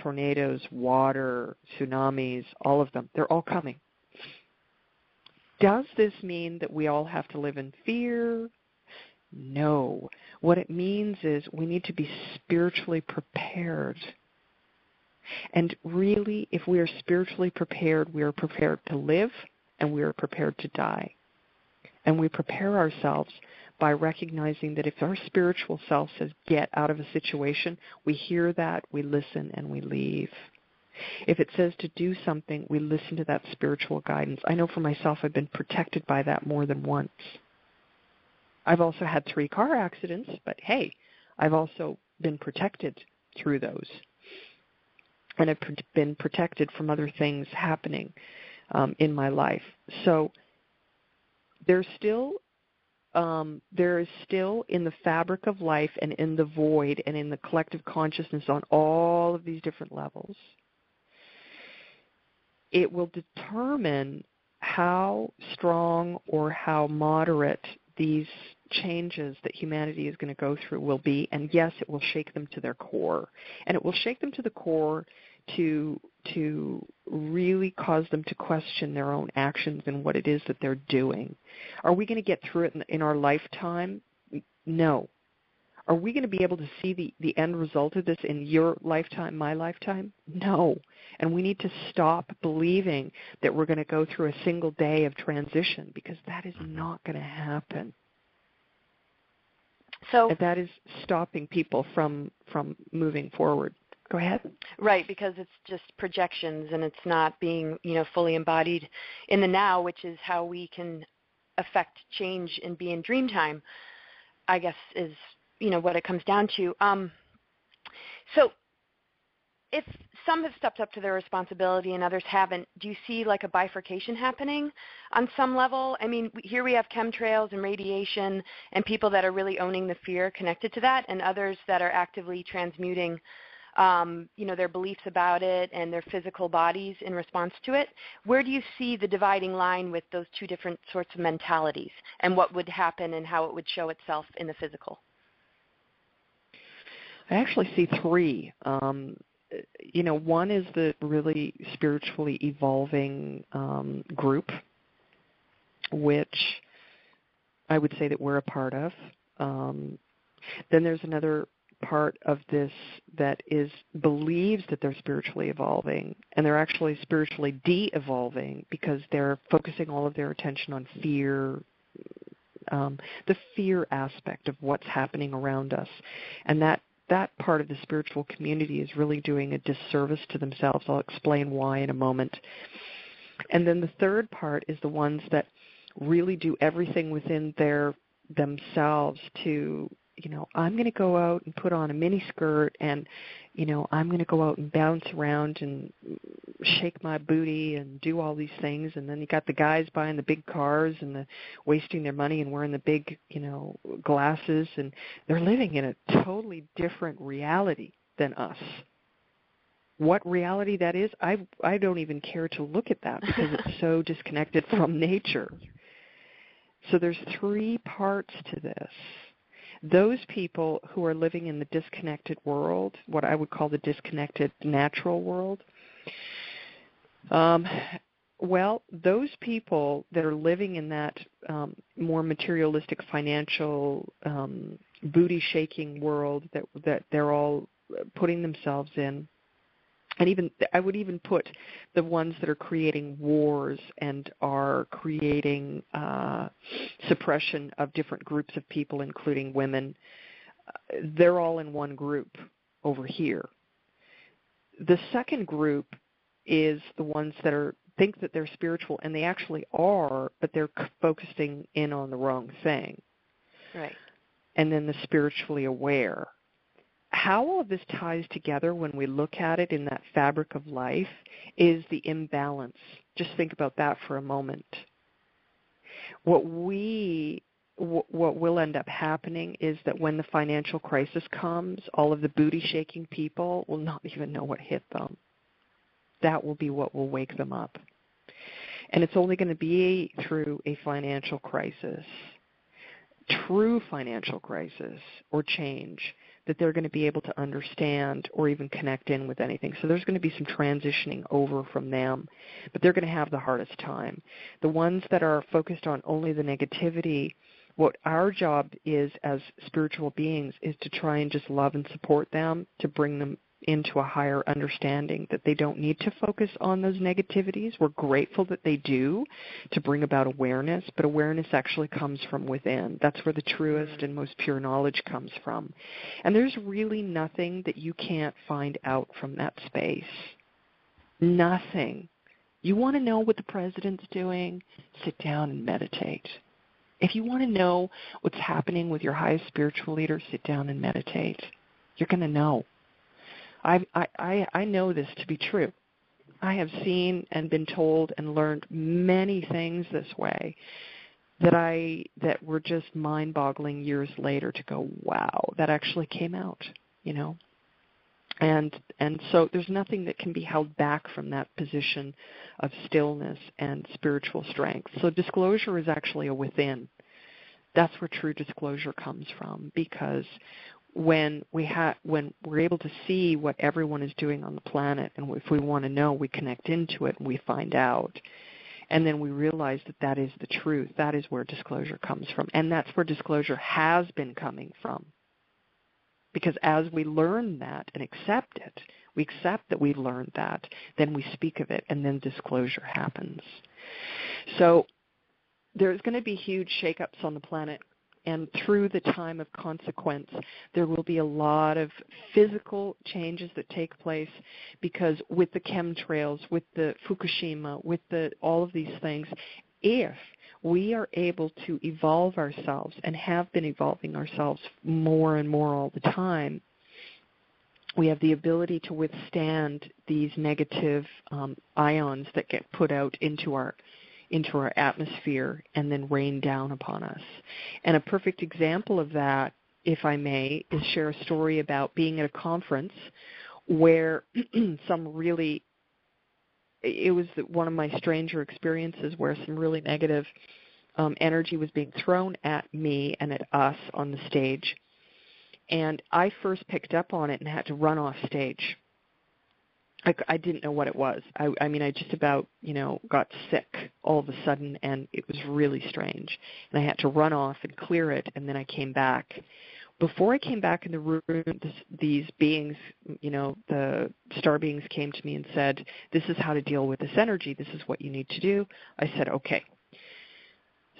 tornadoes, water, tsunamis, all of them. They're all coming. Does this mean that we all have to live in fear? No. What it means is we need to be spiritually prepared. And really, if we are spiritually prepared, we are prepared to live and we are prepared to die. And we prepare ourselves by recognizing that if our spiritual self says, get out of a situation, we hear that, we listen, and we leave. If it says to do something, we listen to that spiritual guidance. I know for myself, I've been protected by that more than once. I've also had 3 car accidents, but hey, I've also been protected through those. And I've been protected from other things happening in my life. So there is still in the fabric of life and in the void and in the collective consciousness on all of these different levels, it will determine how strong or how moderate these changes that humanity is going to go through will be. And yes, it will shake them to their core. And it will shake them to the core to really cause them to question their own actions and what it is that they're doing. Are we going to get through it in our lifetime? No. Are we going to be able to see the end result of this in your lifetime, my lifetime? No. And we need to stop believing that we're going to go through a single day of transition, because that is not going to happen. So and that is stopping people from moving forward. Go ahead. Right, because it's just projections and it's not being, fully embodied in the now, which is how we can affect change and be in dream time, I guess is, what it comes down to. So if some have stepped up to their responsibility and others haven't, do you see like a bifurcation happening on some level? I mean, here we have chemtrails and radiation and people that are really owning the fear connected to that, and others that are actively transmuting their beliefs about it and their physical bodies in response to it. Where do you see the dividing line with those two different sorts of mentalities, and what would happen and how it would show itself in the physical? I actually see 3. One is the really spiritually evolving group, which I would say that we're a part of. Then there's another part of this that believes that they're spiritually evolving, and they're actually spiritually de-evolving because they're focusing all of their attention on fear, the fear aspect of what's happening around us. And that part of the spiritual community is really doing a disservice to themselves. I'll explain why in a moment. And then the third part is the ones that really do everything within themselves to, I'm going to go out and put on a mini skirt, and, I'm going to go out and bounce around and shake my booty and do all these things. And then you got the guys buying the big cars and wasting their money and wearing the big, glasses, and they're living in a totally different reality than us. What reality that is, I don't even care to look at that because it's so disconnected from nature. So there's 3 parts to this. Those people who are living in the disconnected world, what I would call the disconnected natural world, well, those people that are living in that more materialistic, financial, booty-shaking world that they're all putting themselves in, and even I would even put the ones that are creating wars and are creating suppression of different groups of people, including women, they're all in one group over here. The second group is the ones that think that they're spiritual, and they actually are, but they're focusing in on the wrong thing. Right. And then the spiritually aware. How all of this ties together when we look at it in that fabric of life is the imbalance. Just think about that for a moment. What will end up happening is that when the financial crisis comes, all of the booty-shaking people will not even know what hit them. That will be what will wake them up. And it's only going to be through a financial crisis, true financial crisis or change, that they're going to be able to understand or even connect in with anything. So there's going to be some transitioning over from them, but they're going to have the hardest time. The ones that are focused on only the negativity, what our job is as spiritual beings is to try and just love and support them, to bring them into a higher understanding that they don't need to focus on those negativities. We're grateful that they do to bring about awareness, but awareness actually comes from within. That's where the truest and most pure knowledge comes from. And there's really nothing that you can't find out from that space. Nothing. You want to know what the president's doing? Sit down and meditate. If you want to know what's happening with your highest spiritual leader, sit down and meditate. You're going to know. I know this to be true. I have seen and been told and learned many things this way that were just mind-boggling years later to go, wow, that actually came out, you know. And so there's nothing that can be held back from that position of stillness and spiritual strength. So disclosure is actually a within. That's where true disclosure comes from, because when we're able to see what everyone is doing on the planet, and if we want to know, we connect into it and we find out. And then we realize that that is the truth. That is where disclosure comes from. And that's where disclosure has been coming from. Because as we learn that and accept it, we accept that we've learned that, then we speak of it, and then disclosure happens. So there's going to be huge shakeups on the planet. And through the time of consequence, there will be a lot of physical changes that take place, because with the chemtrails, with the Fukushima, with all of these things, if we are able to evolve ourselves and have been evolving ourselves more and more all the time, we have the ability to withstand these negative ions that get put out into our atmosphere and then rain down upon us. And a perfect example of that, if I may, is share a story about being at a conference where it was one of my stranger experiences where some really negative energy was being thrown at me and at us on the stage. And I first picked up on it and had to run off stage. I didn't know what it was. I mean, I just about, got sick all of a sudden, and it was really strange. And I had to run off and clear it, and then I came back. Before I came back in the room, these beings, the star beings came to me and said, this is how to deal with this energy. This is what you need to do. I said, okay.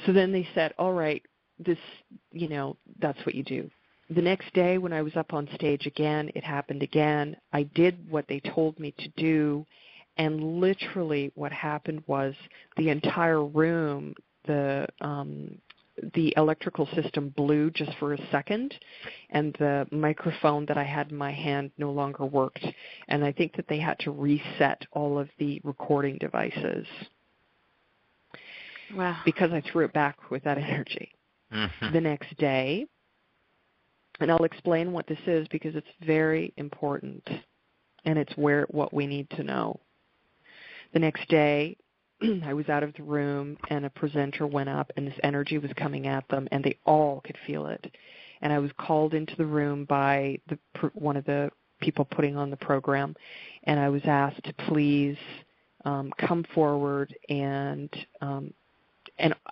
So then they said, all right, that's what you do. The next day when I was up on stage again, it happened again. I did what they told me to do, and literally what happened was the entire room, the electrical system blew just for a second, and the microphone that I had in my hand no longer worked. And I think that they had to reset all of the recording devices. Wow. Because I threw it back with that energy. Mm-hmm. The next day, and I'll explain what this is because it's very important. and it's what we need to know. The next day, I was out of the room, and a presenter went up, and this energy was coming at them, and they all could feel it. And I was called into the room by one of the people putting on the program, and I was asked to please come forward, and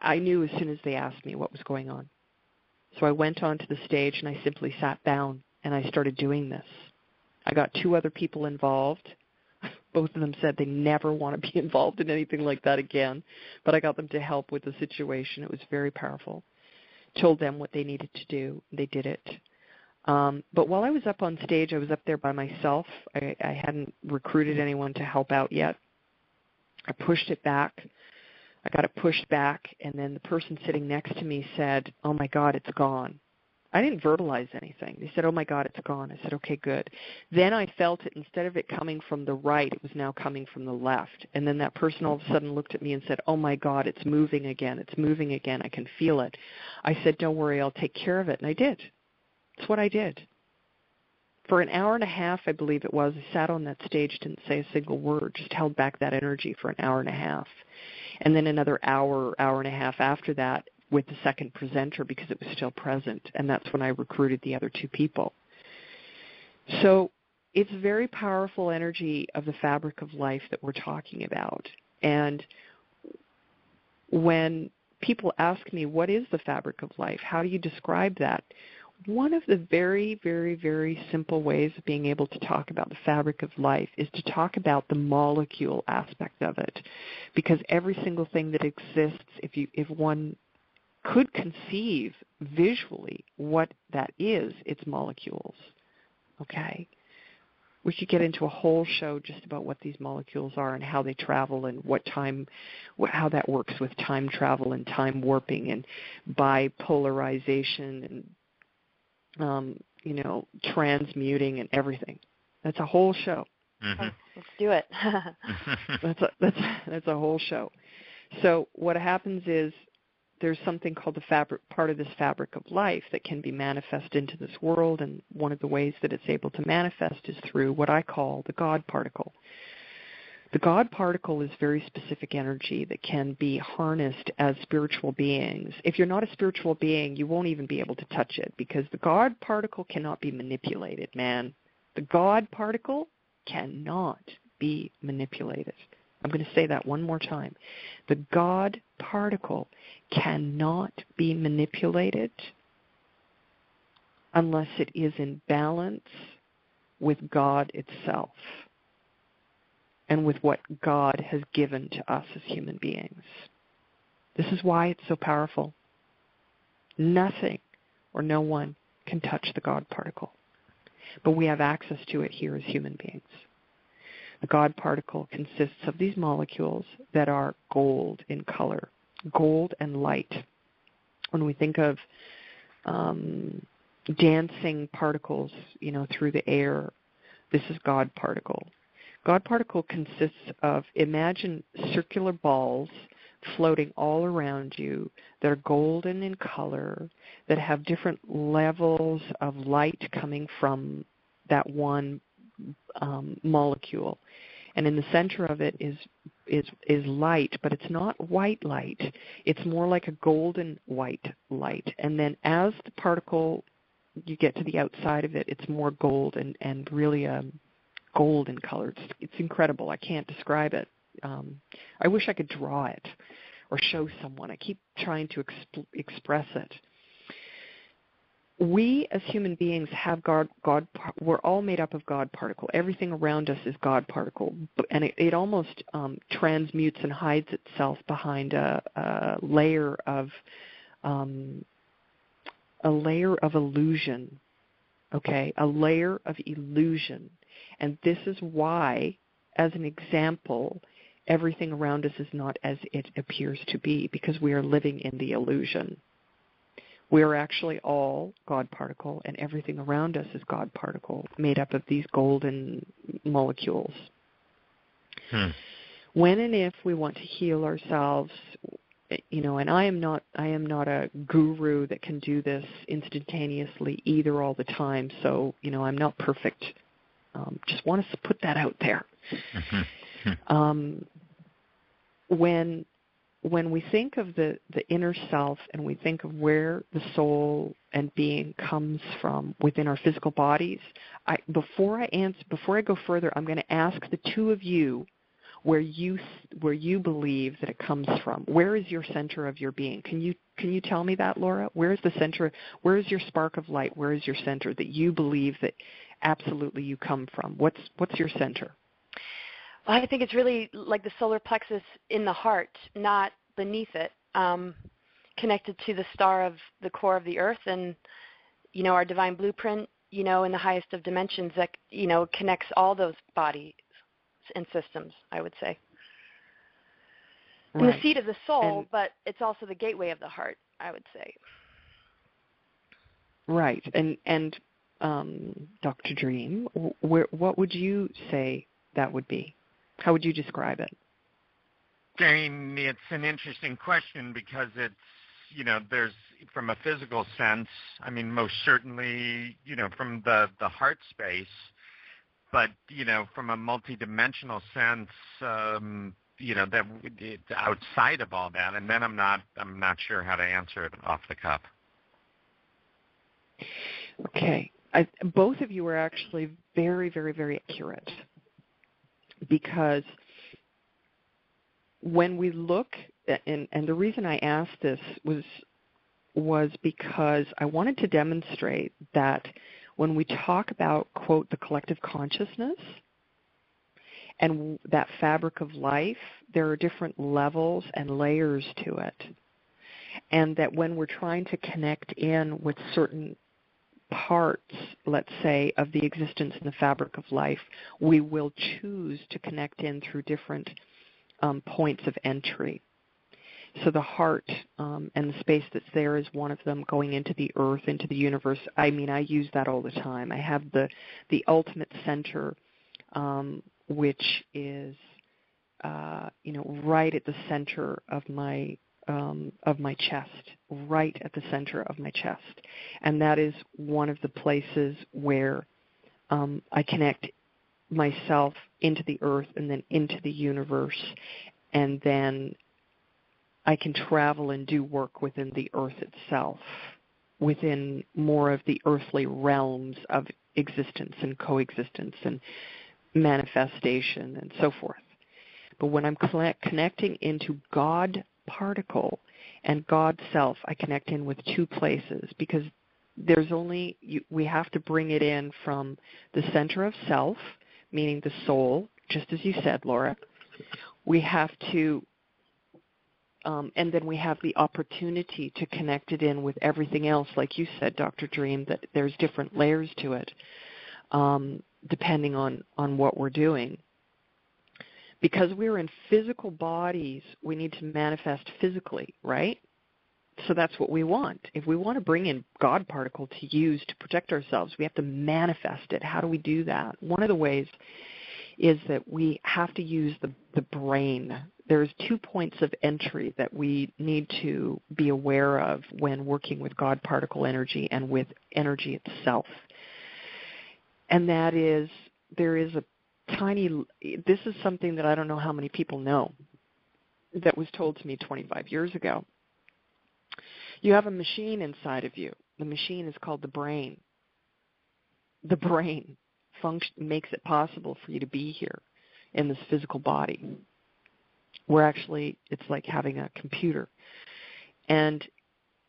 I knew as soon as they asked me what was going on. So I went onto the stage, and I simply sat down, and I started doing this. I got 2 other people involved. Both of them said they never want to be involved in anything like that again, but I got them to help with the situation. It was very powerful. Told them what they needed to do. They did it. But while I was up on stage, I was up there by myself. I hadn't recruited anyone to help out yet. I pushed it back. I got it pushed back, and then the person sitting next to me said, "Oh, my God, it's gone." I didn't verbalize anything. They said, "Oh, my God, it's gone." I said, "Okay, good." Then I felt it. Instead of it coming from the right, it was now coming from the left. And then that person all of a sudden looked at me and said, "Oh, my God, it's moving again. It's moving again. I can feel it." I said, "Don't worry, I'll take care of it." And I did. That's what I did. For an hour and a half, I believe it was, I sat on that stage, didn't say a single word, just held back that energy for an hour and a half. And then another hour and a half after that with the second presenter because it was still present. And that's when I recruited the other 2 people. So it's very powerful energy of the fabric of life that we're talking about. And when people ask me, what is the fabric of life? How do you describe that? One of the very, very, very simple ways of being able to talk about the fabric of life is to talk about the molecule aspect of it. Because every single thing that exists, if one could conceive visually what that is, it's molecules. Okay? We could get into a whole show just about what these molecules are and how they travel and how that works with time travel and time warping and bipolarization and transmuting and everything. That's a whole show. Mm-hmm. Let's do it. That's a whole show. So what happens is there's something called the part of this fabric of life that can be manifest into this world, and one of the ways that it's able to manifest is through what I call the God particle. The God particle is very specific energy that can be harnessed as spiritual beings. If you're not a spiritual being, you won't even be able to touch it because the God particle cannot be manipulated, man. The God particle cannot be manipulated. I'm going to say that one more time. The God particle cannot be manipulated unless it is in balance with God itself and with what God has given to us as human beings. This is why it's so powerful. Nothing or no one can touch the God particle, but we have access to it here as human beings. The God particle consists of these molecules that are gold in color, gold and light. When we think of dancing particles, through the air, this is God particle. God particle consists of, imagine circular balls floating all around you that are golden in color, that have different levels of light coming from that one molecule. And in the center of it is light, but it's not white light. It's more like a golden white light. And then as the particle, you get to the outside of it, it's more gold and really gold in color. It's incredible. I can't describe it. I wish I could draw it or show someone. I keep trying to express it. We as human beings have God. We're all made up of God particle. Everything around us is God particle, and it almost transmutes and hides itself behind a layer of illusion. Okay, a layer of illusion, and this is why, as an example, everything around us is not as it appears to be, because we are living in the illusion. We are actually all God particle, and everything around us is God particle, made up of these golden molecules. When and if we want to heal ourselves, and I am not a guru that can do this instantaneously either all the time, so, I'm not perfect Just want us to put that out there. When we think of the inner self and we think of where the soul and being comes from within our physical bodies, before I go further, I'm going to ask the two of you where you believe that it comes from. Where is your center of your being? Can you tell me that, Laura? Where is the center? Where is your spark of light? Where is your center that you believe that absolutely you come from? What's your center? Well, I think it's really like the solar plexus in the heart, not beneath it, connected to the star of the core of the earth and, our divine blueprint, in the highest of dimensions that, connects all those bodies and systems, I would say. Right. And the seat of the soul, but it's also the gateway of the heart, I would say. Right. And Dr. Dream, what would you say that would be? How would you describe it? Jane, it's an interesting question because it's, there's, from a physical sense, most certainly, from the heart space, but, from a multidimensional sense, that it's outside of all that. And then I'm not sure how to answer it off the cuff. Okay. Both of you are actually very, very, very accurate. Because when we look, and the reason I asked this was because I wanted to demonstrate that when we talk about, quote, the collective consciousness and that fabric of life, there are different levels and layers to it. And that when we're trying to connect in with certain parts, let's say, of the existence in the fabric of life, we will choose to connect in through different points of entry. So the heart and the space that's there is one of them, going into the earth, into the universe. I use that all the time. I have the ultimate center, which is, right at the center of my chest, right at the center of my chest. And that is one of the places where I connect myself into the earth and then into the universe, and then I can travel and do work within the earth itself, within more of the earthly realms of existence and coexistence and manifestation and so forth. But when I'm connecting into God particle and God self, I connect in with two places, because we have to bring it in from the center of self, meaning the soul, just as you said, Laura. We have to, and then we have the opportunity to connect it in with everything else, like you said, Dr. Dream, that there's different layers to it, depending on what we're doing. Because we're in physical bodies, we need to manifest physically, right? So that's what we want. If we want to bring in God particle to use to protect ourselves, we have to manifest it. How do we do that? One of the ways is that we have to use the brain. There's 2 points of entry that we need to be aware of when working with God particle energy and with energy itself. And that is, there is this is something that I don't know how many people know, that was told to me 25 years ago. You have a machine inside of you. The machine is called the brain. The brain makes it possible for you to be here in this physical body. It's like having a computer. And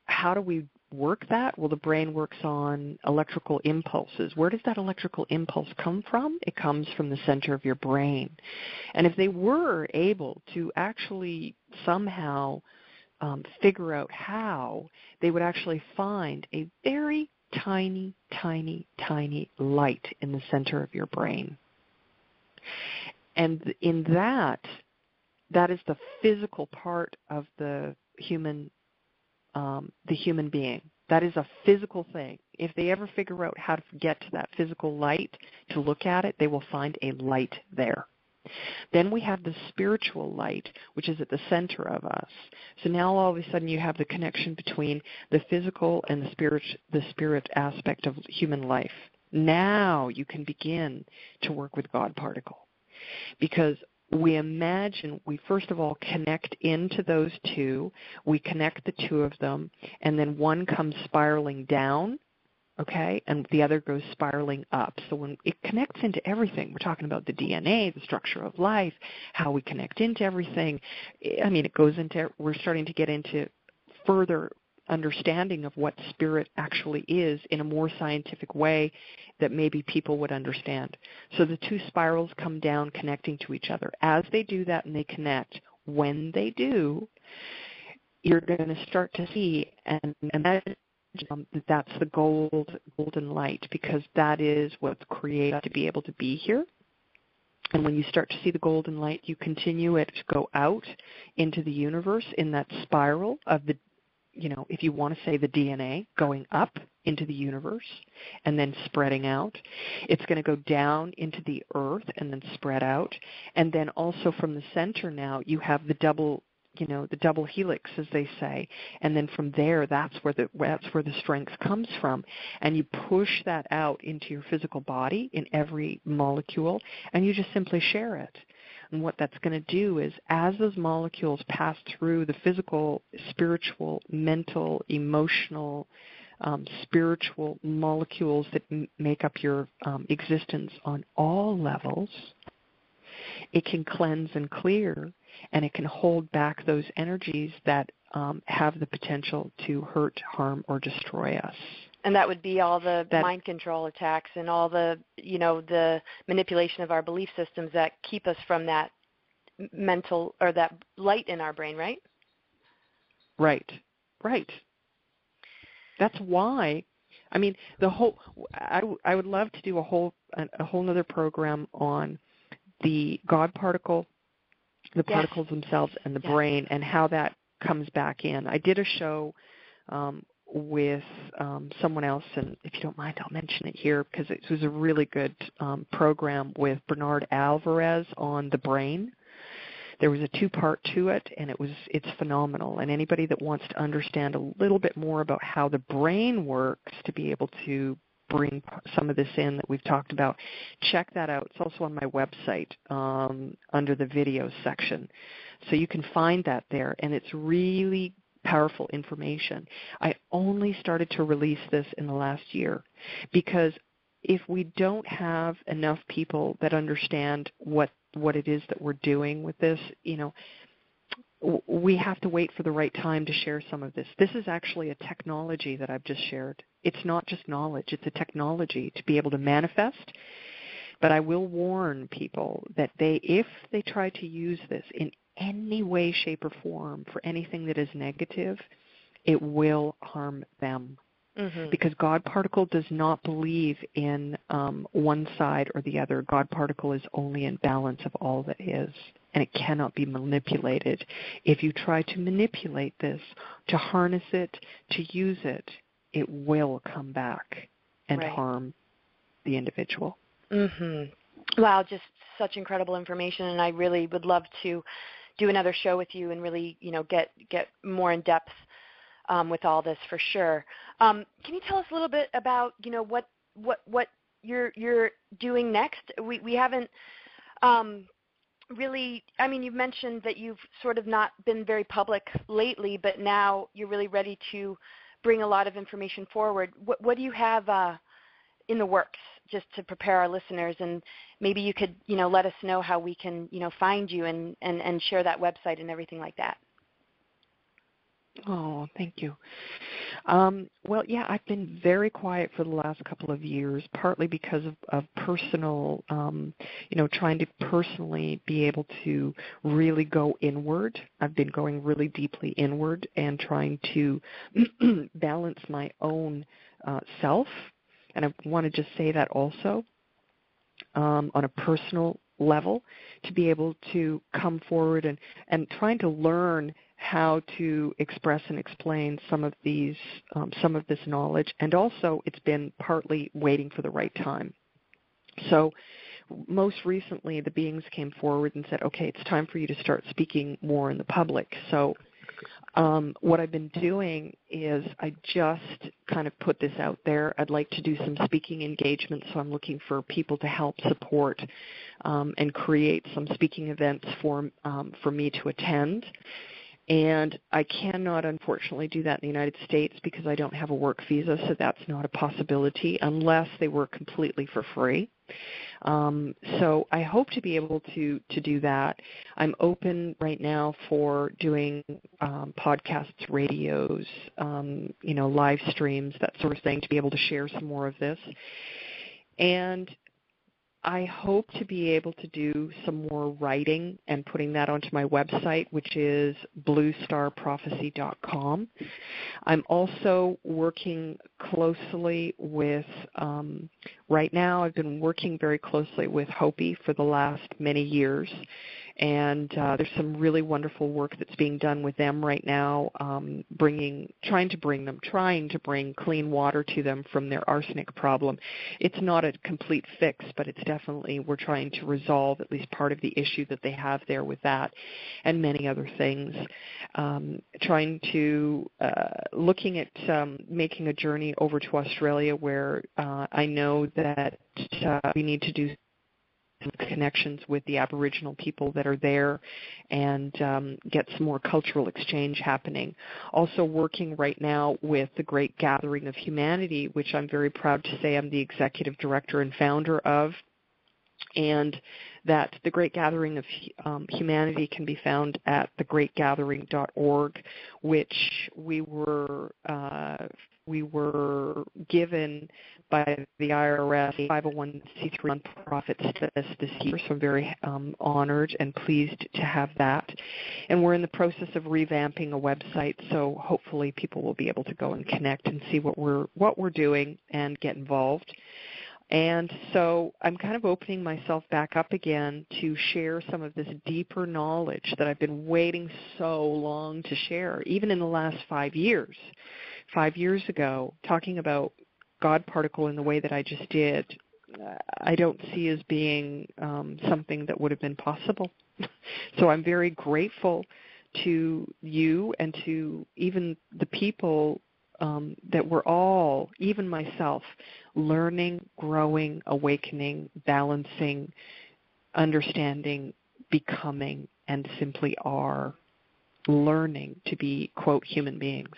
how do we work that? Well, the brain works on electrical impulses. Where does that electrical impulse come from? It comes from the center of your brain. And if they were able to actually somehow figure out how, they would actually find a very tiny, tiny, tiny light in the center of your brain. And in that is the physical part of the human being. That is a physical thing. If they ever figure out how to get to that physical light to look at it, they will find a light there. Then we have the spiritual light, which is at the center of us. So now all of a sudden you have the connection between the physical and the spirit aspect of human life. Now you can begin to work with God particle. Because we imagine we first of all connect into those two, we connect the two of them, and then one comes spiraling down, okay, and the other goes spiraling up. So when it connects into everything, we're talking about the DNA, the structure of life, how we connect into everything. I mean, it goes into, we're starting to get into further understanding of what spirit actually is in a more scientific way that maybe people would understand. So the two spirals come down connecting to each other. As they do that and they connect, when they do, you're going to start to see and imagine that's the golden light, because that is what's created to be able to be here. And when you start to see the golden light, you continue it to go out into the universe in that spiral of the, if you want to say the DNA, going up into the universe and then spreading out. It's going to go down into the earth and then spread out. And then also from the center now, you have the double helix, as they say. And then from there, that's where the strength comes from. And you push that out into your physical body in every molecule, and you just simply share it. And what that's going to do is, as those molecules pass through the physical, spiritual, mental, emotional, spiritual molecules that make up your existence on all levels, it can cleanse and clear, and it can hold back those energies that have the potential to hurt, harm, or destroy us. And that would be all the mind control attacks and all the, the manipulation of our belief systems that keep us from that mental or that light in our brain, right? Right. That's why, I mean, I would love to do a whole other program on the God particle, the particles themselves, and the brain, and how that comes back in. I did a show with someone else, and if you don't mind, I'll mention it here because it was a really good program with Bernard Alvarez on the brain. There was a 2-part to it, and it's phenomenal. And anybody that wants to understand a little bit more about how the brain works to be able to bring some of this in that we've talked about, check that out. It's also on my website under the video section. So you can find that there, and it's really powerful information. I only started to release this in the last year because if we don't have enough people that understand what it is that we're doing with this, we have to wait for the right time to share some of this. This is actually a technology that I've just shared. It's not just knowledge. It's a technology to be able to manifest. But I will warn people that if they try to use this in any way, shape, or form for anything that is negative, it will harm them. Mm-hmm. Because God particle does not believe in one side or the other. God particle is only in balance of all that is, and it cannot be manipulated. If you try to manipulate this, to harness it, to use it, it will come back and harm the individual. Mm-hmm. Wow, just such incredible information, and I really would love to do another show with you and really, get more in depth with all this for sure. Can you tell us a little bit about, what you're doing next? We haven't really, I mean, you've mentioned that you've sort of not been very public lately, but now you're really ready to bring a lot of information forward. What do you have in the works, just to prepare our listeners? And maybe you could, let us know how we can, find you and share that website and everything like that. Oh, thank you. Well, yeah, I've been very quiet for the last couple of years, partly because of personal, trying to personally be able to really go inward. I've been going really deeply inward and trying to balance my own self. And I want to just say that also on a personal level, to be able to come forward and trying to learn how to express and explain some of this knowledge. And also it's been partly waiting for the right time. So most recently the beings came forward and said, okay, it's time for you to start speaking more in the public. So What I've been doing is I just kind of put this out there. I'd like to do some speaking engagements, so I'm looking for people to help support and create some speaking events for me to attend. And I cannot, unfortunately, do that in the United States because I don't have a work visa, so that's not a possibility unless they were completely for free. So I hope to be able to do that. I'm open right now for doing podcasts, radios, live streams, that sort of thing, to be able to share some more of this. And I hope to be able to do some more writing and putting that onto my website, which is bluestarprophecy.com. I'm also working closely with, right now I've been working very closely with Hopi for the last many years, and there's some really wonderful work that's being done with them right now, trying to bring clean water to them from their arsenic problem. It's not a complete fix, but it's definitely, we're trying to resolve at least part of the issue that they have there with that and many other things. Looking at making a journey over to Australia where I know that we need to do connections with the Aboriginal people that are there and get some more cultural exchange happening. Also working right now with the Great Gathering of Humanity, which I'm very proud to say I'm the executive director and founder of, and that the Great Gathering of Humanity can be found at thegreatgathering.org, which we were given by the IRS 501c3 nonprofit status this year, so I'm very honored and pleased to have that. And we're in the process of revamping a website, so hopefully people will be able to go and connect and see what we're doing and get involved. And so I'm kind of opening myself back up again to share some of this deeper knowledge that I've been waiting so long to share, even in the last 5 years. 5 years ago, talking about God particle in the way that I just did, I don't see as being something that would have been possible. So I'm very grateful to you and to even the people that we're all, even myself, learning, growing, awakening, balancing, understanding, becoming, and simply are learning to be, quote, human beings.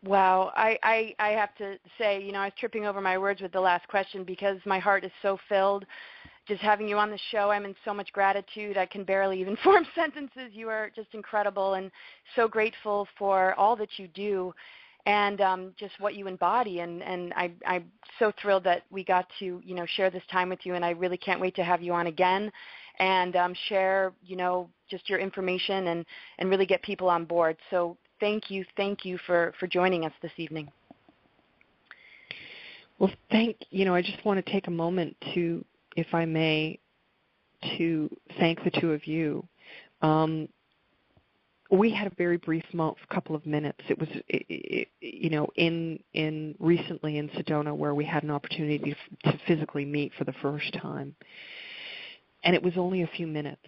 Wow. I have to say, I was tripping over my words with the last question because my heart is so filled. Just having you on the show, I'm in so much gratitude. I can barely even form sentences. You are just incredible and so grateful for all that you do and just what you embody. And I'm so thrilled that we got to, share this time with you, and I really can't wait to have you on again and share, just your information and really get people on board. So thank you for joining us this evening. Well, I just want to take a moment to, if I may, to thank the two of you. We had a very brief couple of minutes. It was, in recently in Sedona where we had an opportunity to physically meet for the first time. And it was only a few minutes.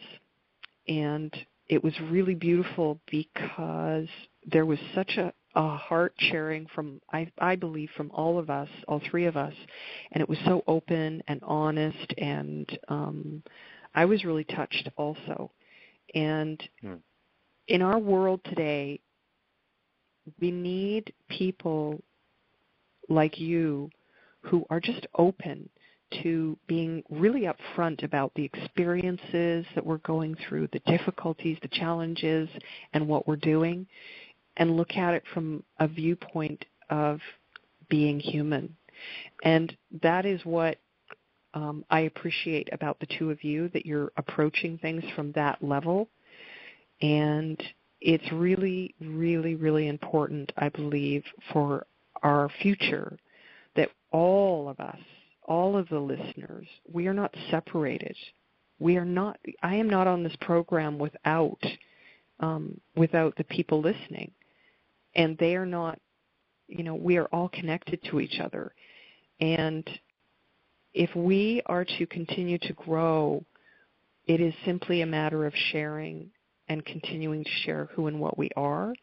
And it was really beautiful because there was such a heart sharing from, I believe, from all of us, all three of us. And it was so open and honest. And I was really touched also. And in our world today, we need people like you who are just open to being really upfront about the experiences that we're going through, the difficulties, the challenges, and what we're doing, and look at it from a viewpoint of being human. And that is what I appreciate about the two of you, that you're approaching things from that level. And it's really, really, really important, I believe, for our future that all of us, all of the listeners, we are not separated. I am not on this program without the people listening. And they are not, we are all connected to each other. And if we are to continue to grow, it is simply a matter of sharing and continuing to share who and what we are,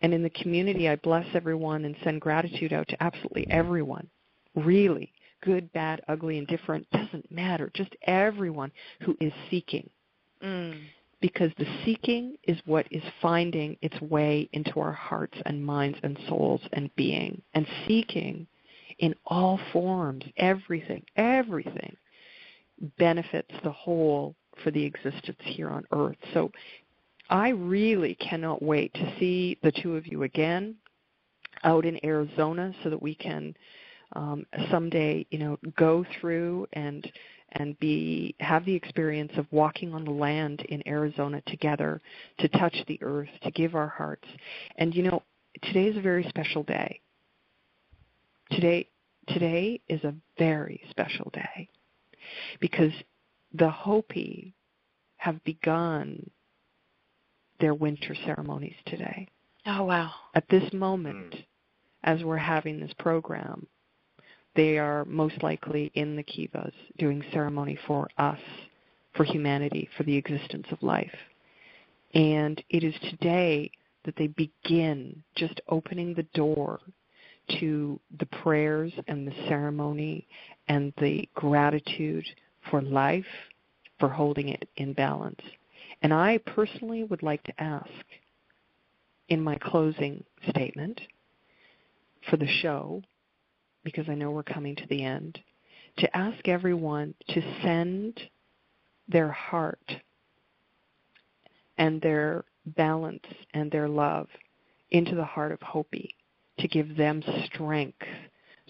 And in the community, I bless everyone and send gratitude out to absolutely everyone, really, good, bad, ugly, indifferent, doesn't matter, just everyone who is seeking. Because the seeking is what is finding its way into our hearts and minds and souls and being. And seeking in all forms, everything benefits the whole for the existence here on earth. So I really cannot wait to see the two of you again out in Arizona so that we can someday, go through and have the experience of walking on the land in Arizona together, to touch the earth, to give our hearts. And today is a very special day. Today is a very special day because the Hopi have begun their winter ceremonies today. Oh, wow. At this moment, as we're having this program, they are most likely in the kivas doing ceremony for us, for humanity, for the existence of life. And it is today that they begin just opening the door to the prayers and the ceremony and the gratitude for life, for holding it in balance. And I personally would like to ask, in my closing statement for the show, because I know we're coming to the end, to ask everyone to send their heart and their balance and their love into the heart of Hopi, to give them strength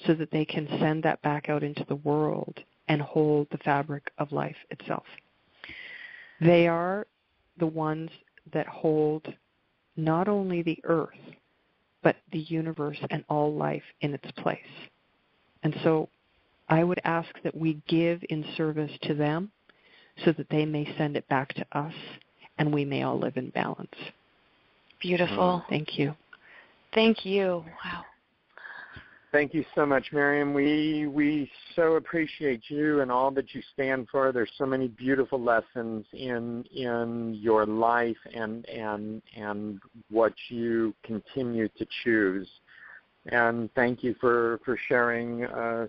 so that they can send that back out into the world and hold the fabric of life itself. They are the ones that hold not only the earth, but the universe and all life in its place. And so I would ask that we give in service to them so that they may send it back to us and we may all live in balance. Beautiful. Thank you. Thank you. Wow. Thank you so much, Miriam. We so appreciate you and all that you stand for. There's so many beautiful lessons in your life and what you continue to choose. And thank you for sharing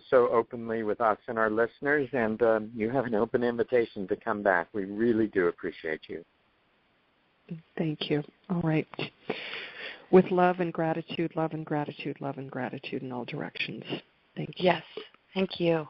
so openly with us and our listeners. And you have an open invitation to come back. We really do appreciate you. Thank you. All right. With love and gratitude, love and gratitude, love and gratitude in all directions. Thank you. Yes. Thank you.